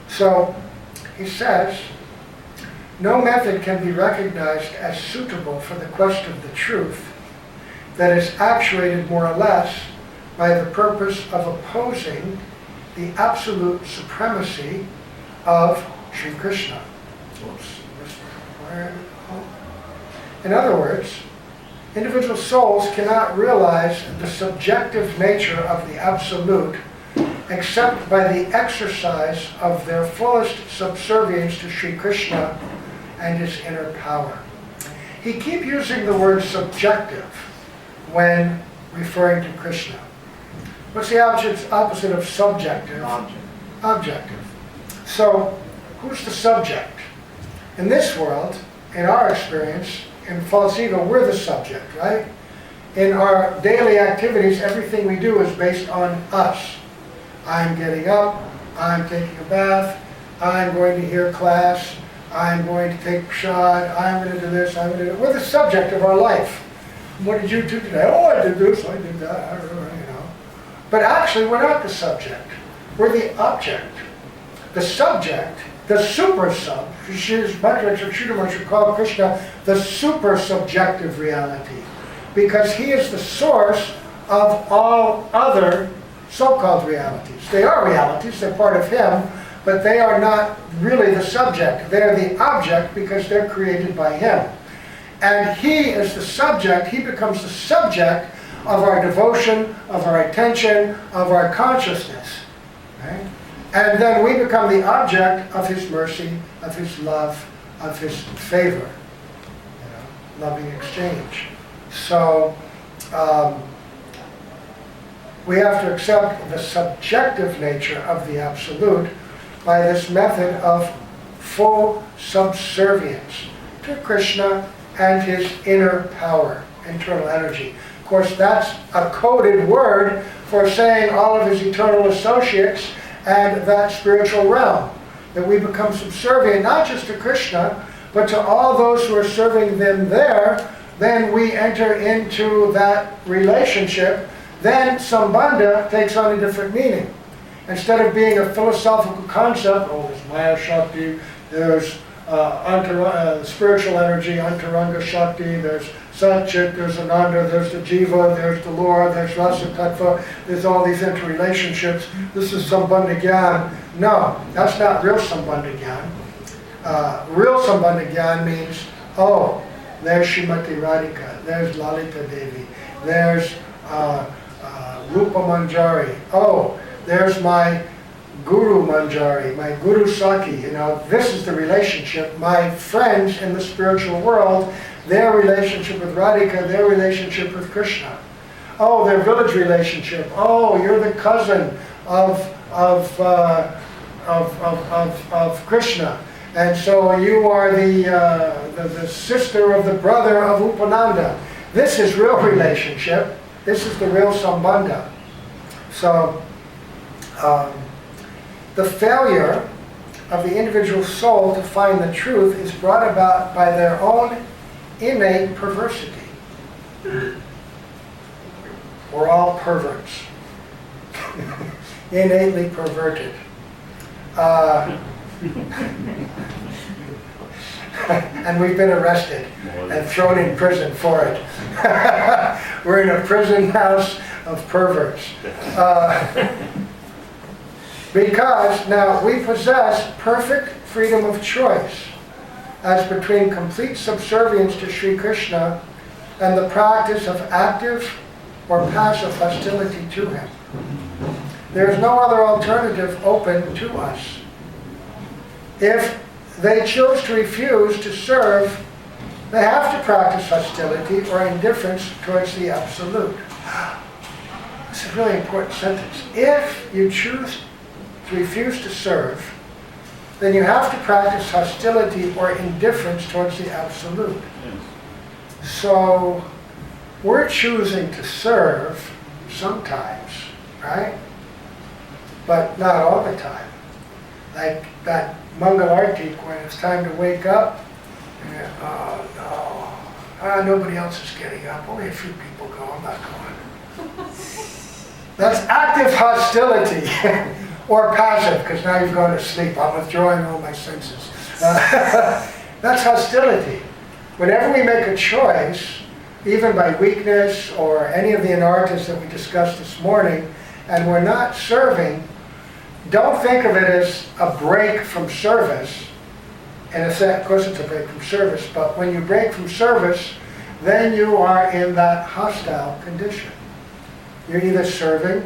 So, he says, no method can be recognized as suitable for the quest of the truth that is actuated more or less by the purpose of opposing the absolute supremacy of Sri Krishna. In other words, individual souls cannot realize the subjective nature of the absolute except by the exercise of their fullest subservience to Sri Krishna and his inner power. He keeps using the word subjective when referring to Krishna. What's the opposite of subjective? Objective. So, who's the subject? In this world, in our experience, in false ego, we're the subject, right? In our daily activities, everything we do is based on us. I'm getting up, I'm taking a bath, I'm going to hear class, I'm going to take prasad, I'm going to do this, I'm going to do that. We're the subject of our life. What did you do today? Oh, I did this, I did that, But actually, we're not the subject. We're the object. The subject, the super sub, Sridhar should call Krishna the super subjective reality, because he is the source of all other so-called realities. They are realities, they're part of him, but they are not really the subject. They're the object because they're created by him. And he is the subject, he becomes the subject of our devotion, of our attention, of our consciousness. Right? And then we become the object of his mercy, of his love, of his favor. Loving exchange. So, we have to accept the subjective nature of the Absolute by this method of full subservience to Krishna and his inner power, internal energy. Of course, that's a coded word for saying all of his eternal associates and that spiritual realm. That we become subservient not just to Krishna, but to all those who are serving them there. Then we enter into that relationship. Then Sambandha takes on a different meaning. Instead of being a philosophical concept, there's Maya Shakti, there's spiritual energy, Antaranga Shakti, there's Satchit, there's Ananda, there's the Jiva, there's the Lord, there's Rasa Tattva, there's all these interrelationships. This is Sambandha Gyan. No, that's not real Sambandha Gyan. Real Sambandha Gyan means, there's Srimati Radhika, there's Lalita Devi, there's Rupa Manjari. There's my Guru Manjari, my Guru Saki. This is the relationship. My friends in the spiritual world, their relationship with Radhika, their relationship with Krishna. Their village relationship. You're the cousin of Krishna. And so you are the sister of the brother of Upananda. This is real relationship. This is the real Sambandha. So, the failure of the individual soul to find the truth is brought about by their own innate perversity. We're all perverts. Innately perverted. And we've been arrested and thrown in prison for it. We're in a prison house of perverts. Because now we possess perfect freedom of choice as between complete subservience to Sri Krishna and the practice of active or passive hostility to him. There is no other alternative open to us. If they choose to refuse to serve they have to practice hostility or indifference towards the absolute. This is a really important sentence. If you choose to refuse to serve, then you have to practice hostility or indifference towards the absolute. Yes. So we're choosing to serve sometimes, right? But not all the time. Like that Mangalartik, when it's time to wake up, and, oh no, nobody else is getting up. Only a few people go, I'm not going. That's active hostility. Or passive, because now you've gone to sleep. I'm withdrawing all my senses. That's hostility. Whenever we make a choice, even by weakness or any of the anarthas that we discussed this morning, and we're not serving, don't think of it as a break from service. And of course it's a break from service, but when you break from service, then you are in that hostile condition. You're either serving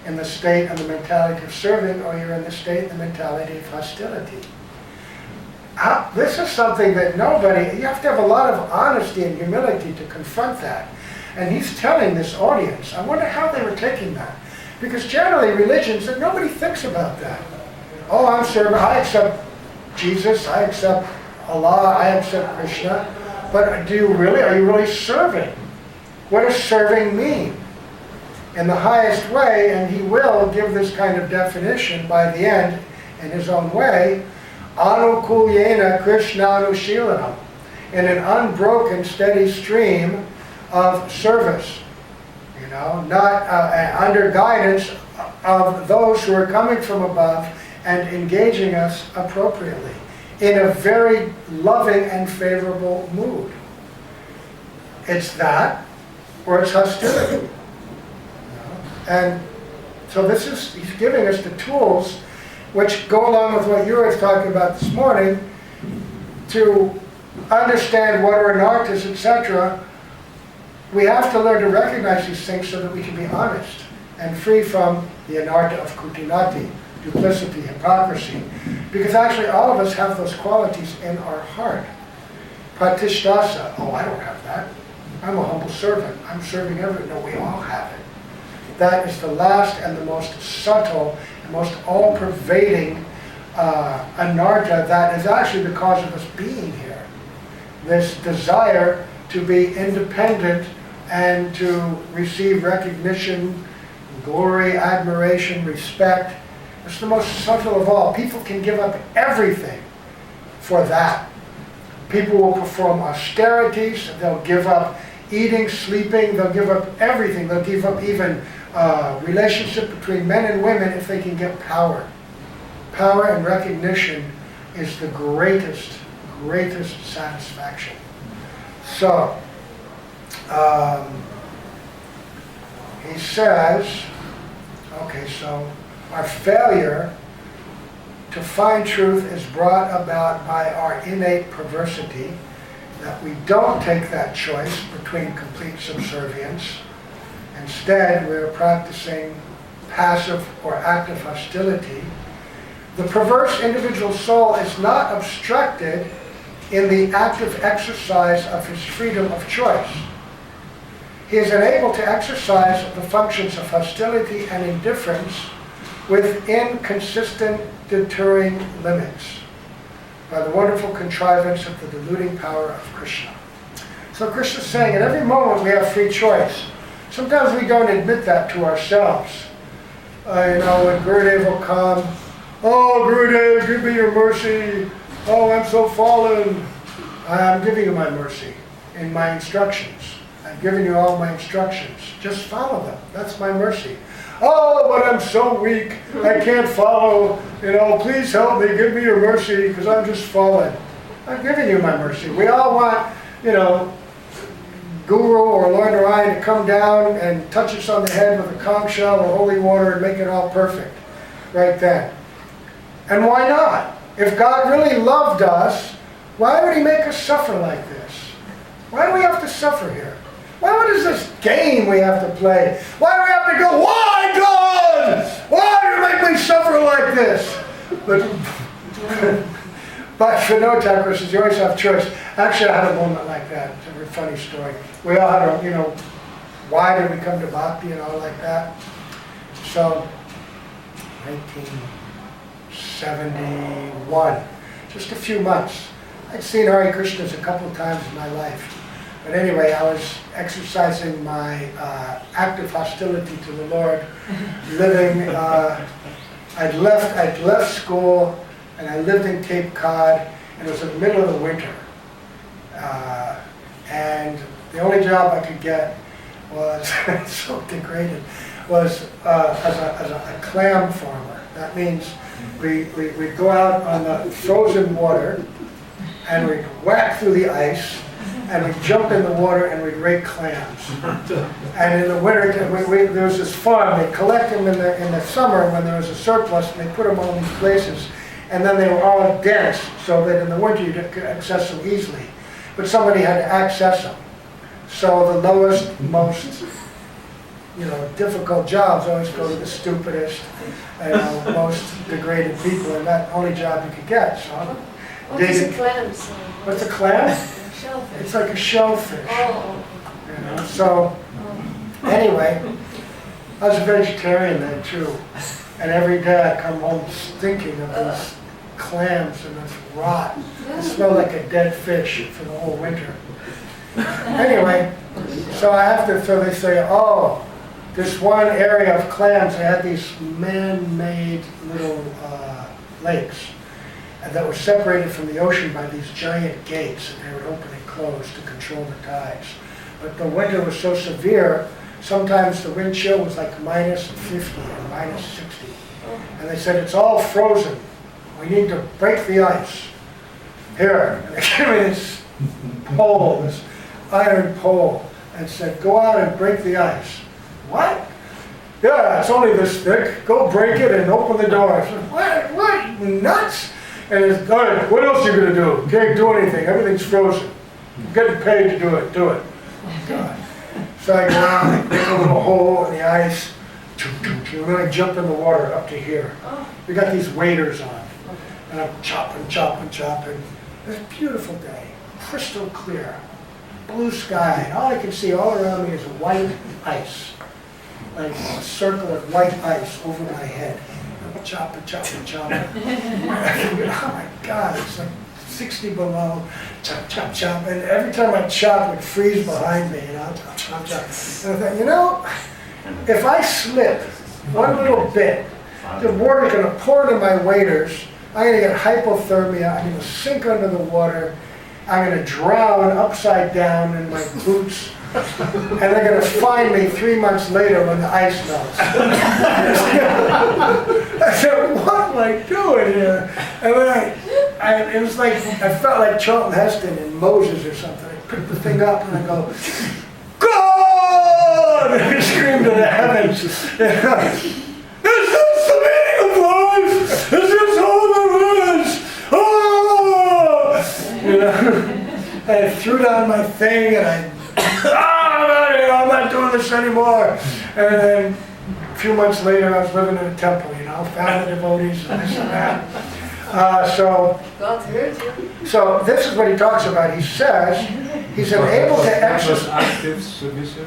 in the state and the mentality of serving, or you're in the state and the mentality of hostility. This is something that you have to have a lot of honesty and humility to confront that. And he's telling this audience, I wonder how they were taking that. Because generally religions, nobody thinks about that. Oh, I'm serving, I accept Jesus, I accept Allah, I accept Krishna. But are you really serving? What does serving mean? In the highest way, and he will give this kind of definition by the end in his own way, anukulyena krishnanushilanam, in an unbroken, steady stream of service. Not under guidance of those who are coming from above and engaging us appropriately in a very loving and favorable mood. It's that, or it's hostility. And so he's giving us the tools which go along with what you were talking about this morning to understand what are anarthas, etc. We have to learn to recognize these things so that we can be honest and free from the anartha of kutinati, duplicity, hypocrisy. Because actually all of us have those qualities in our heart. Pratishtasa, oh, I don't have that. I'm a humble servant. I'm serving everyone. No, we all have it. That is the last and the most subtle and most all-pervading anartha that is actually the cause of us being here. This desire to be independent and to receive recognition, glory, admiration, respect. It's the most subtle of all. People can give up everything for that. People will perform austerities. They'll give up eating, sleeping. They'll give up everything. They'll give up even relationship between men and women if they can get power. Power and recognition is the greatest satisfaction. So, he says, okay, so our failure to find truth is brought about by our innate perversity, that we don't take that choice between complete subservience. Instead, we're practicing passive or active hostility. The perverse individual soul is not obstructed in the active exercise of his freedom of choice. He is unable to exercise the functions of hostility and indifference within consistent deterring limits by the wonderful contrivance of the deluding power of Krishna. So Krishna is saying at every moment we have free choice. Sometimes we don't admit that to ourselves. When Gurudev will come, oh Gurudev, give me your mercy. Oh, I'm so fallen. I'm giving you my mercy in my instructions. I've given you all my instructions. Just follow them. That's my mercy. Oh, but I'm so weak. I can't follow. Please help me. Give me your mercy because I'm just fallen. I'm giving you my mercy. We all want, Guru or Lord Narayan to come down and touch us on the head with a conch shell or holy water and make it all perfect right then. And why not? If God really loved us, why would he make us suffer like this? Why do we have to suffer here? What is this game we have to play? Why do we have to go, why God? Why do you make me suffer like this? But for no time, of course, you always have choice. Actually, I had a moment like that. It's a very funny story. We all had a, why did we come to Bhakti and all like that? So, 1971, just a few months. I'd seen Hare Krishnas a couple of times in my life. But anyway, I was exercising my active hostility to the Lord, living, I'd left school, and I lived in Cape Cod, and it was in the middle of the winter. And the only job I could get was, so degraded, was as a clam farmer. That means we'd go out on the frozen water, and we'd whack through the ice, and we'd jump in the water and we'd rake clams. And in the winter, there was this farm. They'd collect them in the summer when there was a surplus, and they'd put them all in these places. And then they were all dense, so that in the winter you could access them easily. But somebody had to access them. So the lowest, most difficult jobs always go to the stupidest, most degraded people, and that only job you could get. So What is a clam? what's a clam? Shellfish. It's like a shellfish. Oh. So anyway, I was a vegetarian then too, and every day I come home stinking of these clams and this rot. It smelled like a dead fish for the whole winter. Anyway, so they say, oh, this one area of clams, they had these man-made little lakes that were separated from the ocean by these giant gates, and they would open and close to control the tides. But the winter was so severe, sometimes the wind chill was like minus 50 and minus 60. And they said, it's all frozen. We need to break the ice. Here, and they gave me this pole, this iron pole, and said, go out and break the ice. What? Yeah, it's only this thick. Go break it and open the door. I said, what? You nuts? And it's, all right, what else are you going to do? You can't do anything. Everything's frozen. I'm getting paid to do it. Do it. God. So I go out, I make a little hole in the ice, and then I jump in the water up to here. We got these waders on, and I'm chopping. It's a beautiful day, crystal clear, blue sky, and all I can see all around me is white ice, like a circle of white ice over my head. I'm chopping. Oh my God, it's like 60 below, chop. And every time I chop, it would freeze behind me, chop. And I thought, if I slip one little bit, the water's going to pour into my waders. I'm going to get hypothermia. I'm going to sink under the water. I'm going to drown upside down in my boots. And they're going to find me 3 months later when the ice melts. I said, what am I doing here? And then it was like, I felt like Charlton Heston in Moses or something. I picked the thing up and I go, God! And I screamed to the heavens. Is this the meaning of life? Is this all there is? Oh! I threw down my thing and I'm not doing this anymore. And then a few months later, I was living in a temple, found the devotees and this and that. God heard you. So this is what he talks about. He says he's unable to exercise. Active submission.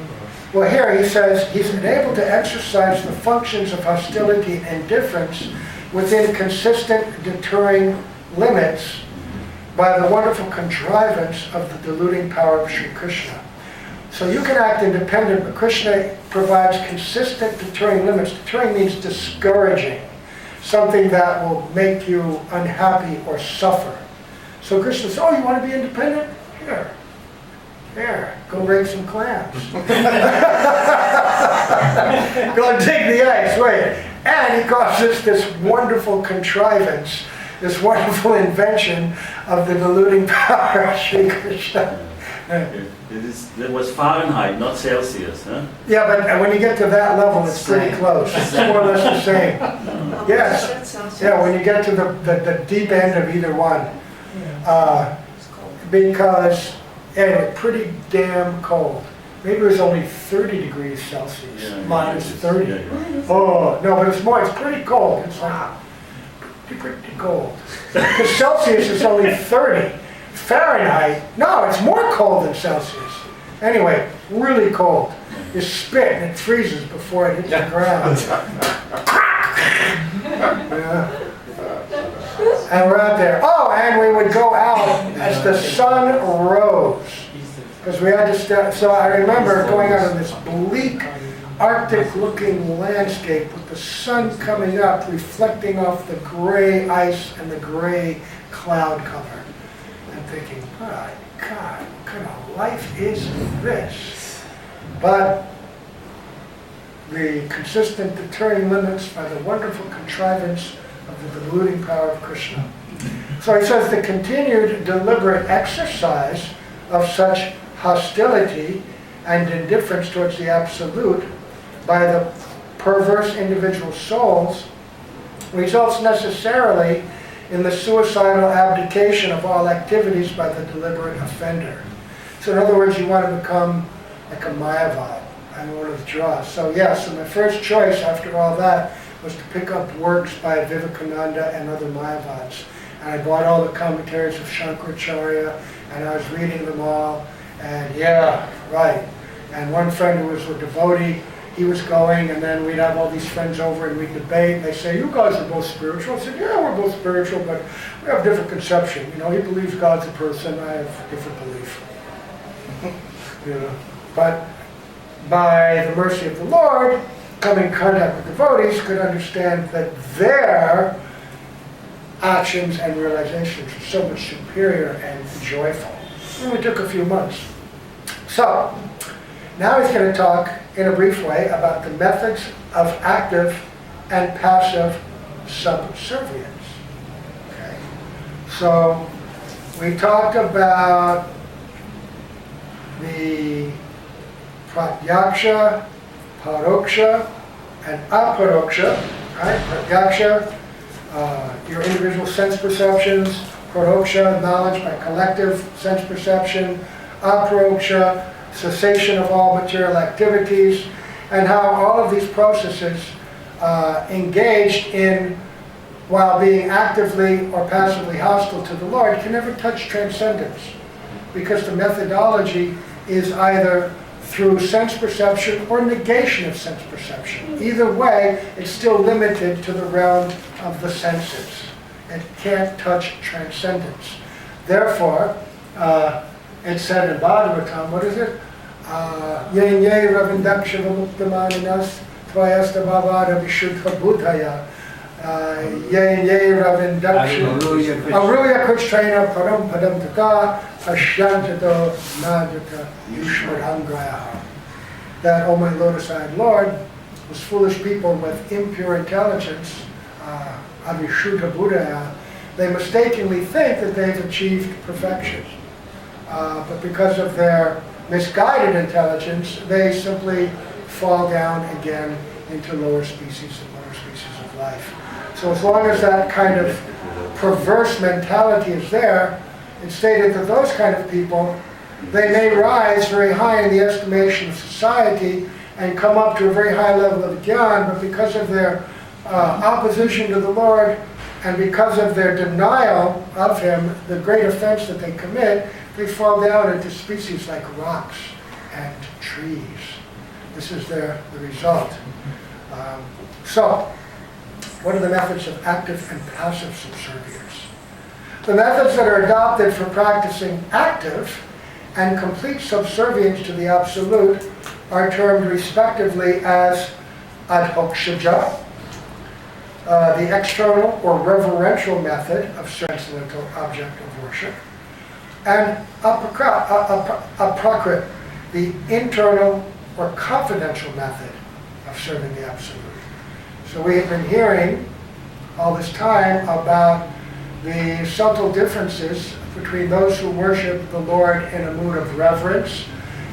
Well, here he says he's unable to exercise the functions of hostility and indifference within consistent deterring limits by the wonderful contrivance of the deluding power of Sri Krishna. So you can act independent, but Krishna provides consistent deterring limits. Deterring means discouraging, something that will make you unhappy or suffer. So Krishna says, oh, you want to be independent? Here, go rake some clams. Go and dig the ice, wait. And he calls this wonderful contrivance, this wonderful invention of the deluding power of Sri Krishna. It was Fahrenheit, not Celsius, huh? Yeah, but when you get to that level, it's pretty close. It's more or less the same. Yes. Yeah, when you get to the deep end of either one. Because it's pretty damn cold. Maybe it was only 30 degrees Celsius, minus 30. Oh, no, but it's more, it's pretty cold. It's like pretty cold. Because Celsius is only 30. Fahrenheit, no, it's more cold than Celsius. Anyway, really cold. You spit and it freezes before it hits the ground. Yeah. And we're out there. Oh, and we would go out as the sun rose. Because we had to step, so I remember going out on this bleak, Arctic-looking landscape with the sun coming up, reflecting off the gray ice and the gray cloud cover. And thinking, my God, what kind of life is this? But the consistent deterring limits by the wonderful contrivance of the deluding power of Krishna. So he says the continued deliberate exercise of such hostility and indifference towards the Absolute by the perverse individual souls results necessarily in the suicidal abdication of all activities by the deliberate offender. So in other words, you want to become like a Mayavad and want to withdraw. So yes, so my first choice after all that was to pick up works by Vivekananda and other Mayavads. And I bought all the commentaries of Shankaracharya, and I was reading them all, and yeah, right. And one friend who was a devotee, he was going, and then we'd have all these friends over and we'd debate. They say, you guys are both spiritual. I said, yeah, we're both spiritual, but we have different conception. You know, he believes God's a person, I have different belief. You know, but by the mercy of the Lord, coming in contact with devotees could understand that their actions and realizations are so much superior and joyful. And it took a few months. So, now he's going to talk in a brief way about the methods of active and passive subservience. Okay. So, we talked about the pratyaksha, paroksha, and aparoksha. Right? Pratyaksha, your individual sense perceptions. Paroksha, knowledge by collective sense perception. Aparoksha, cessation of all material activities, and how all of these processes engaged in while being actively or passively hostile to the Lord can never touch transcendence, because the methodology is either through sense perception or negation of sense perception. Either way, it's still limited to the realm of the senses. It can't touch transcendence. Therefore, it's said in Bhagavatam, what is it? Yen ye ravindaksha vamuktamaninas tvayasta bhavara vishuddha buddhaya yen ye ravindaksha aruya krishtrena param padam taka ashyantato najata yushmarangraya. That, O my lotus-eyed Lord, those foolish people with impure intelligence, avishuddha buddhaya, they mistakenly think that they've achieved perfection. But because of their misguided intelligence, they simply fall down again into lower species of life. So as long as that kind of perverse mentality is there, it's stated that those kind of people, they may rise very high in the estimation of society and come up to a very high level of jnana, but because of their opposition to the Lord and because of their denial of Him, the great offense that they commit, they fall down into species like rocks and trees. This is the result. So, what are the methods of active and passive subservience? The methods that are adopted for practicing active and complete subservience to the Absolute are termed respectively as adhokshaja, the external or reverential method of transcendental object of worship, and aprakrit, the internal or confidential method of serving the Absolute. So we have been hearing all this time about the subtle differences between those who worship the Lord in a mood of reverence,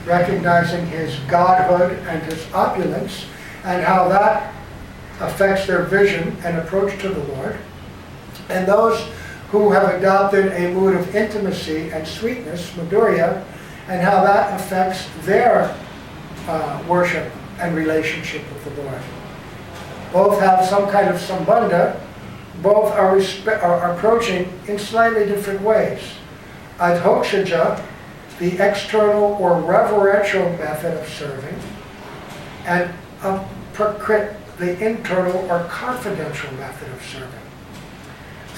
recognizing His godhood and His opulence, and how that affects their vision and approach to the Lord, and those who have adopted a mood of intimacy and sweetness, madhurya, and how that affects their worship and relationship with the Lord. Both have some kind of sambandha, both are approaching in slightly different ways. Adhokshaja, the external or reverential method of serving, and aprakrit, the internal or confidential method of serving.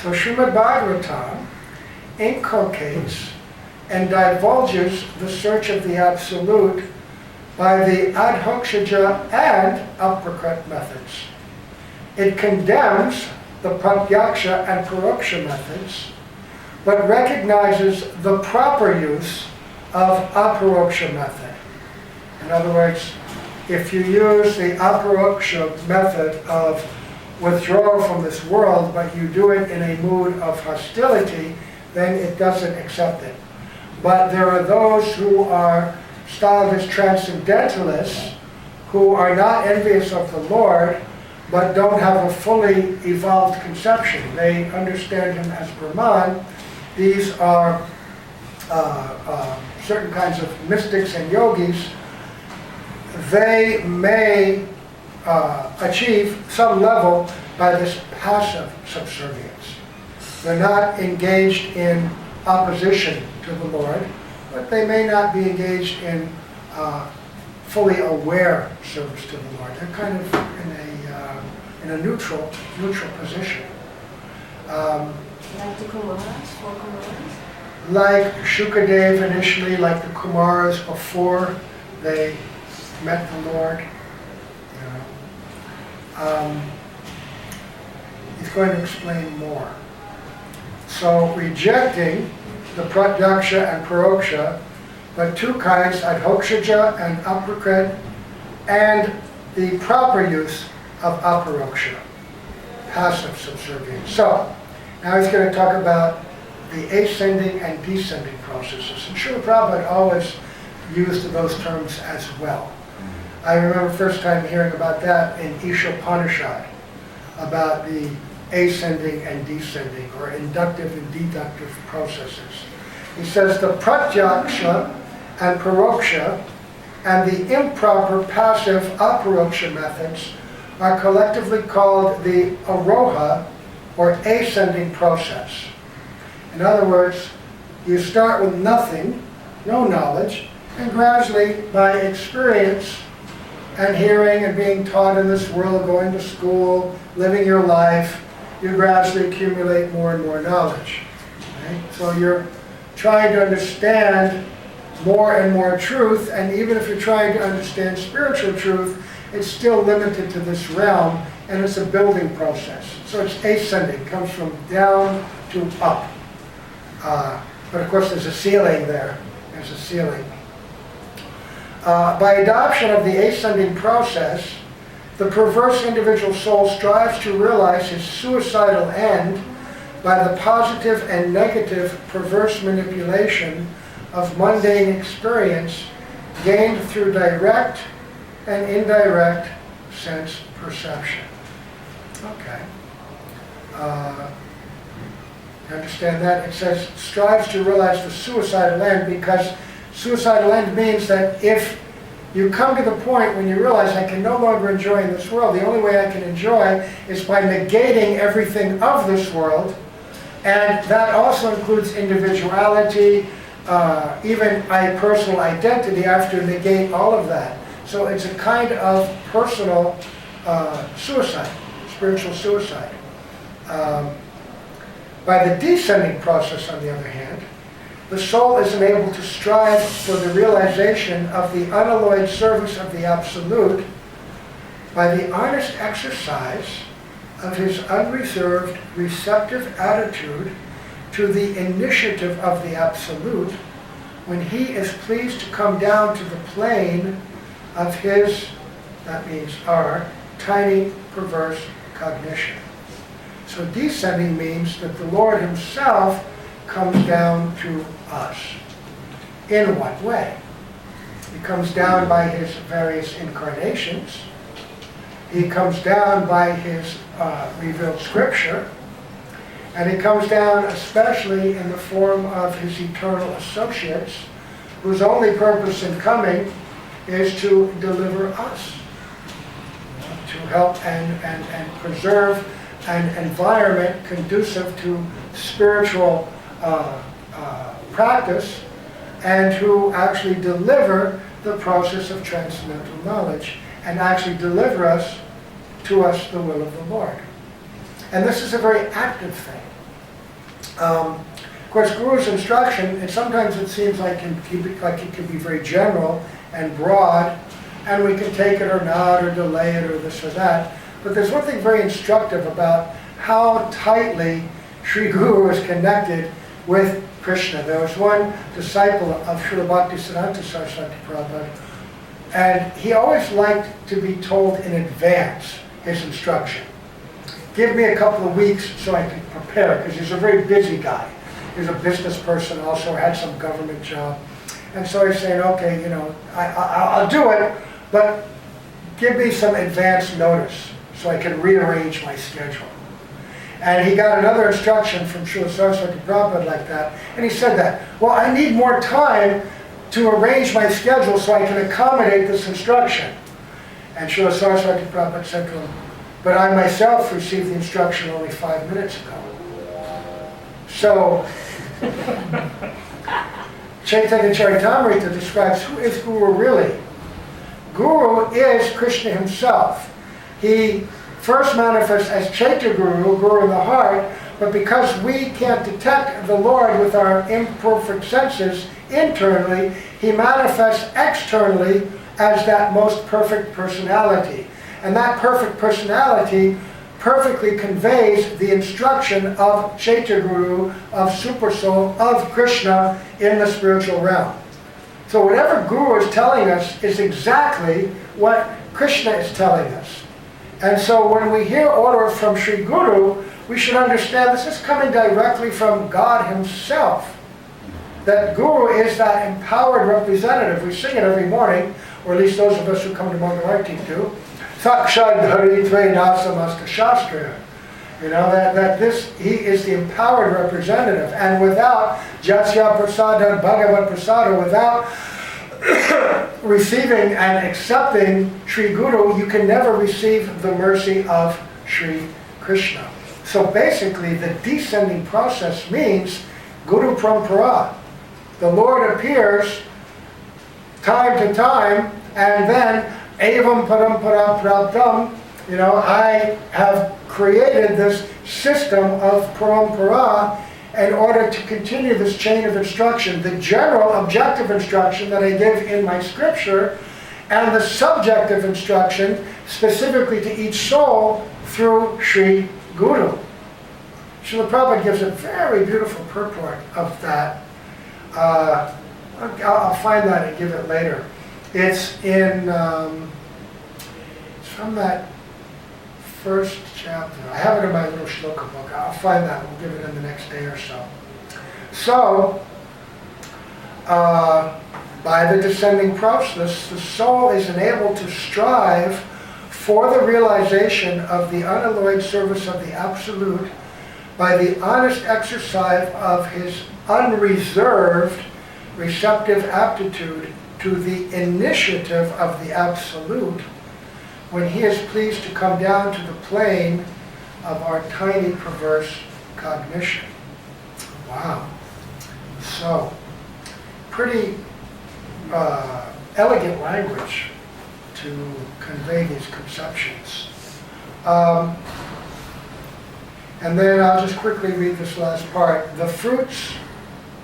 So Srimad Bhagavatam inculcates and divulges the search of the Absolute by the adhokshaja and aprakrit methods. It condemns the pratyaksha and paroksha methods, but recognizes the proper use of aparoksha method. In other words, if you use the aparoksha method of withdrawal from this world, but you do it in a mood of hostility, then it doesn't accept it. But there are those who are styled as transcendentalists, who are not envious of the Lord, but don't have a fully evolved conception. They understand him as Brahman. These are certain kinds of mystics and yogis. They may achieve some level by this passive subservience. They're not engaged in opposition to the Lord, but they may not be engaged in fully aware service to the Lord. They're kind of in a neutral position. Like the Kumaras, 4 Kumaras? Like Shukadev initially, like the Kumaras before they met the Lord. He's going to explain more. So rejecting the pratyaksha and paroksha, but two kinds, adhokshaja and aprakrit, and the proper use of aparoksha, passive subservience. So, now he's going to talk about the ascending and descending processes. And Srila Prabhupada always used those terms as well. I remember first time hearing about that in Ishopanishad, about the ascending and descending, or inductive and deductive processes. He says the pratyaksha and paroksha and the improper passive aparoksha methods are collectively called the aroha, or ascending process. In other words, you start with nothing, no knowledge, and gradually, by experience and hearing and being taught in this world, going to school, living your life, you gradually accumulate more and more knowledge. Okay? So you're trying to understand more and more truth, and even if you're trying to understand spiritual truth, it's still limited to this realm, and it's a building process. So it's ascending, it comes from down to up. But of course there's a ceiling there. There's a ceiling. By adoption of the ascending process, the perverse individual soul strives to realize his suicidal end by the positive and negative perverse manipulation of mundane experience gained through direct and indirect sense perception. Okay. You understand that? It says strives to realize the suicidal end, because suicidal end means that if you come to the point when you realize I can no longer enjoy in this world, the only way I can enjoy is by negating everything of this world, and that also includes individuality, even my personal identity. I have to negate all of that. So it's a kind of personal suicide, spiritual suicide. By the descending process, on the other hand, the soul is enabled to strive for the realization of the unalloyed service of the Absolute by the honest exercise of his unreserved, receptive attitude to the initiative of the Absolute when he is pleased to come down to the plane of his, that means our, tiny perverse cognition. So descending means that the Lord himself comes down to us. In what way? He comes down by his various incarnations. He comes down by his revealed scripture. And he comes down especially in the form of his eternal associates, whose only purpose in coming is to deliver us, to help and preserve an environment conducive to spiritual practice, and who actually deliver the process of transcendental knowledge and actually deliver us to us the will of the Lord. And this is a very active thing. Of course, Guru's instruction, and sometimes it seems like it can be very general and broad, and we can take it or not, or delay it, or this or that. But there's one thing very instructive about how tightly Sri Guru is connected with Krishna. There was one disciple of Srila Bhakti Saraswati Prabhupada, and he always liked to be told in advance his instruction. Give me a couple of weeks so I can prepare, because he's a very busy guy. He's a business person, also had some government job. And so he's saying, okay, you know, I'll do it, but give me some advance notice so I can rearrange my schedule. And he got another instruction from Srila Saraswati Prabhupada like that, and he said that, well, I need more time to arrange my schedule so I can accommodate this instruction. And Srila Saraswati Prabhupada said to him, but I myself received the instruction only 5 minutes ago. So, Chaitanya Charitamrita describes who is Guru really. Guru is Krishna himself. He first manifests as Chaitya Guru, Guru in the heart, but because we can't detect the Lord with our imperfect senses internally, he manifests externally as that most perfect personality. And that perfect personality perfectly conveys the instruction of Chaitya Guru, of Supersoul, of Krishna in the spiritual realm. So whatever Guru is telling us is exactly what Krishna is telling us. And so when we hear order from Sri Guru, we should understand this is coming directly from God himself. That Guru is that empowered representative. We sing it every morning, or at least those of us who come to Mangalarti do. Sakshad Dharitve Nasamasta Shastra. You know, that he is the empowered representative. And without Jasya Prasada, Bhagavat Prasada, without receiving and accepting Sri Guru, you can never receive the mercy of Sri Krishna. So basically, the descending process means Guru Parampara. The Lord appears time to time, and then Evam Parampara Praptam, you know, I have created this system of parampara in order to continue this chain of instruction, the general objective instruction that I give in my scripture, and the subjective instruction specifically to each soul through Sri Guru. Srila Prabhupada gives a very beautiful purport of that. I'll find that and give it later. It's in, it's from that first chapter. I have it in my little shloka book. I'll find that. We'll give it in the next day or so. So, by the descending process, the soul is enabled to strive for the realization of the unalloyed service of the Absolute by the honest exercise of his unreserved receptive aptitude to the initiative of the Absolute when he is pleased to come down to the plane of our tiny perverse cognition. Wow. So, pretty elegant language to convey these conceptions. And then I'll just quickly read this last part. The fruits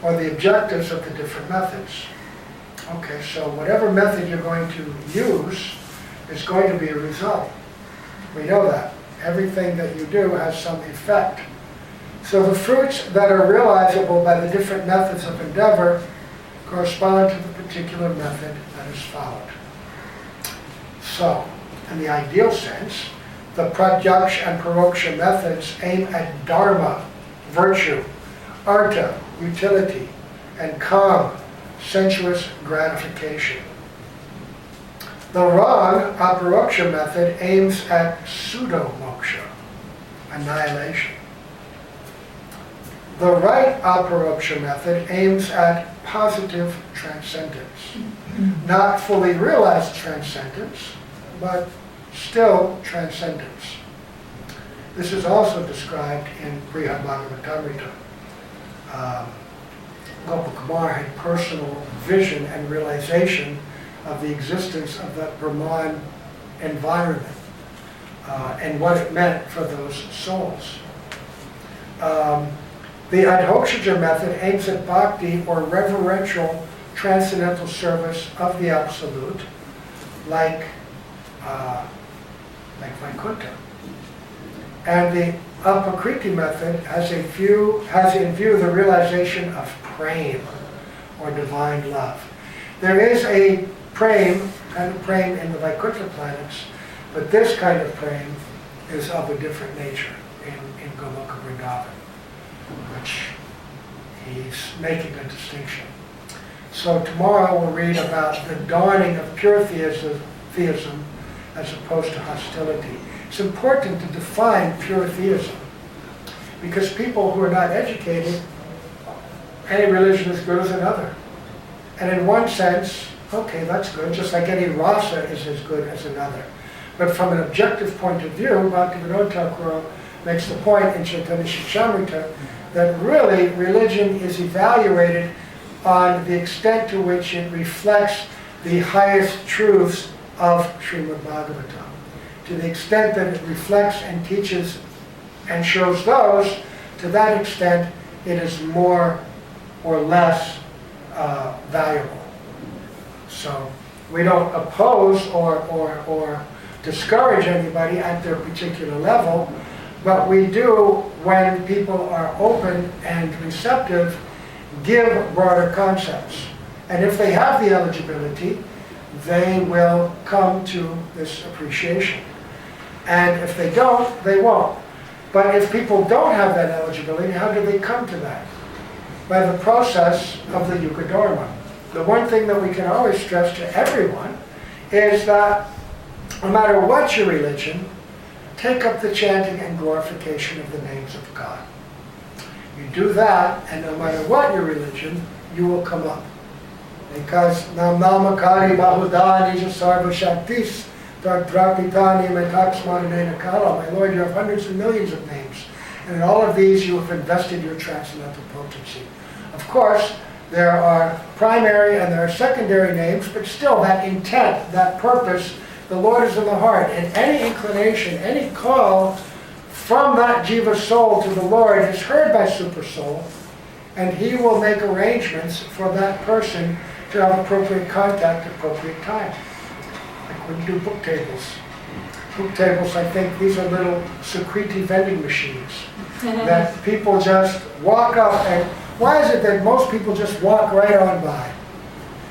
or the objectives of the different methods. Okay, so whatever method you're going to use is going to be a result. We know that. Everything that you do has some effect. So the fruits that are realizable by the different methods of endeavor correspond to the particular method that is followed. So, in the ideal sense, the pratyaksha and paroksha methods aim at dharma, virtue, artha, utility, and kam, sensuous gratification. The wrong aparoksha method aims at pseudo-moksha, annihilation. The right aparoksha method aims at positive transcendence. Not fully realized transcendence, but still transcendence. This is also described in Brihad Bhagavatamrita. Gopakumar had personal vision and realization of the existence of that Brahman environment and what it meant for those souls. The Adhokshaja method aims at bhakti or reverential transcendental service of the Absolute, like Vaikuntha. And the Apakriti method has in view the realization of prema, or divine love. There is a kind of prema in the Vaikuntha planets, but this kind of prema is of a different nature in Goloka Vrindavan, which he's making a distinction. So tomorrow we'll read about the dawning of pure theism as opposed to hostility. It's important to define pure theism, because people who are not educated, any religion is good as another. And in one sense, okay, that's good, just like any rasa is as good as another. But from an objective point of view, Bhaktivinoda Thakur makes the point in Chaitanya Charitamrita that really religion is evaluated on the extent to which it reflects the highest truths of Srimad Bhagavatam. To the extent that it reflects and teaches and shows those, to that extent it is more or less valuable. So we don't oppose or discourage anybody at their particular level, but we do, when people are open and receptive, give broader concepts. And if they have the eligibility, they will come to this appreciation. And if they don't, they won't. But if people don't have that eligibility, how do they come to that? By the process of the Yuga Dharma. The one thing that we can always stress to everyone is that no matter what your religion, take up the chanting and glorification of the names of God. You do that, and no matter what your religion, you will come up. Because Nam Namakari Bahudani Sarva Shaktis Drapitani Metaksmaranena Kala. My Lord, you have hundreds and millions of names. And in all of these you have invested your transcendental potency. Of course, there are primary and there are secondary names, but still that intent, that purpose, the Lord is in the heart. And any inclination, any call from that jiva soul to the Lord is heard by Super Soul, and he will make arrangements for that person to have appropriate contact at appropriate time. Like when you do book tables. Book tables, I think these are little Sukriti vending machines that people just walk up, and why is it that most people just walk right on by?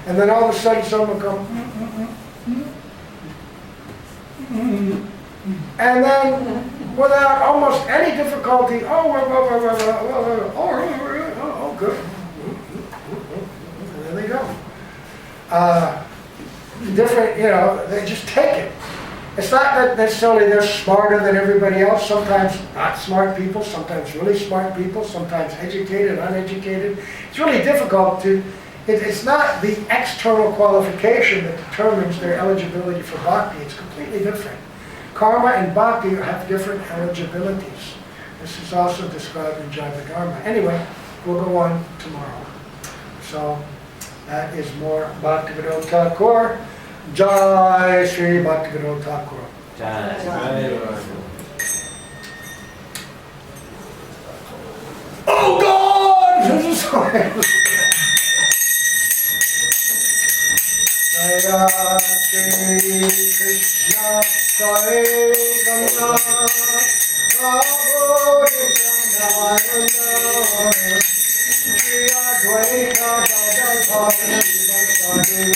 And then all of a sudden someone will come, and then without almost any difficulty, oh, good. And there they go. Different, they just take it. It's not that necessarily they're smarter than everybody else. Sometimes not smart people, sometimes really smart people, sometimes educated, uneducated. It's really difficult to, it's not the external qualification that determines their eligibility for bhakti. It's completely different. Karma and bhakti have different eligibilities. This is also described in Jaiva Dharma. Anyway, we'll go on tomorrow. So that is more Bhaktivinoda Thakur. Jai Sri Bhaktivinoda Thakur. Jai. Oh God! Sorry. Jaya Shri Krishna Chaitanya Prabhu Nityananda Shri Advaita Gadadhara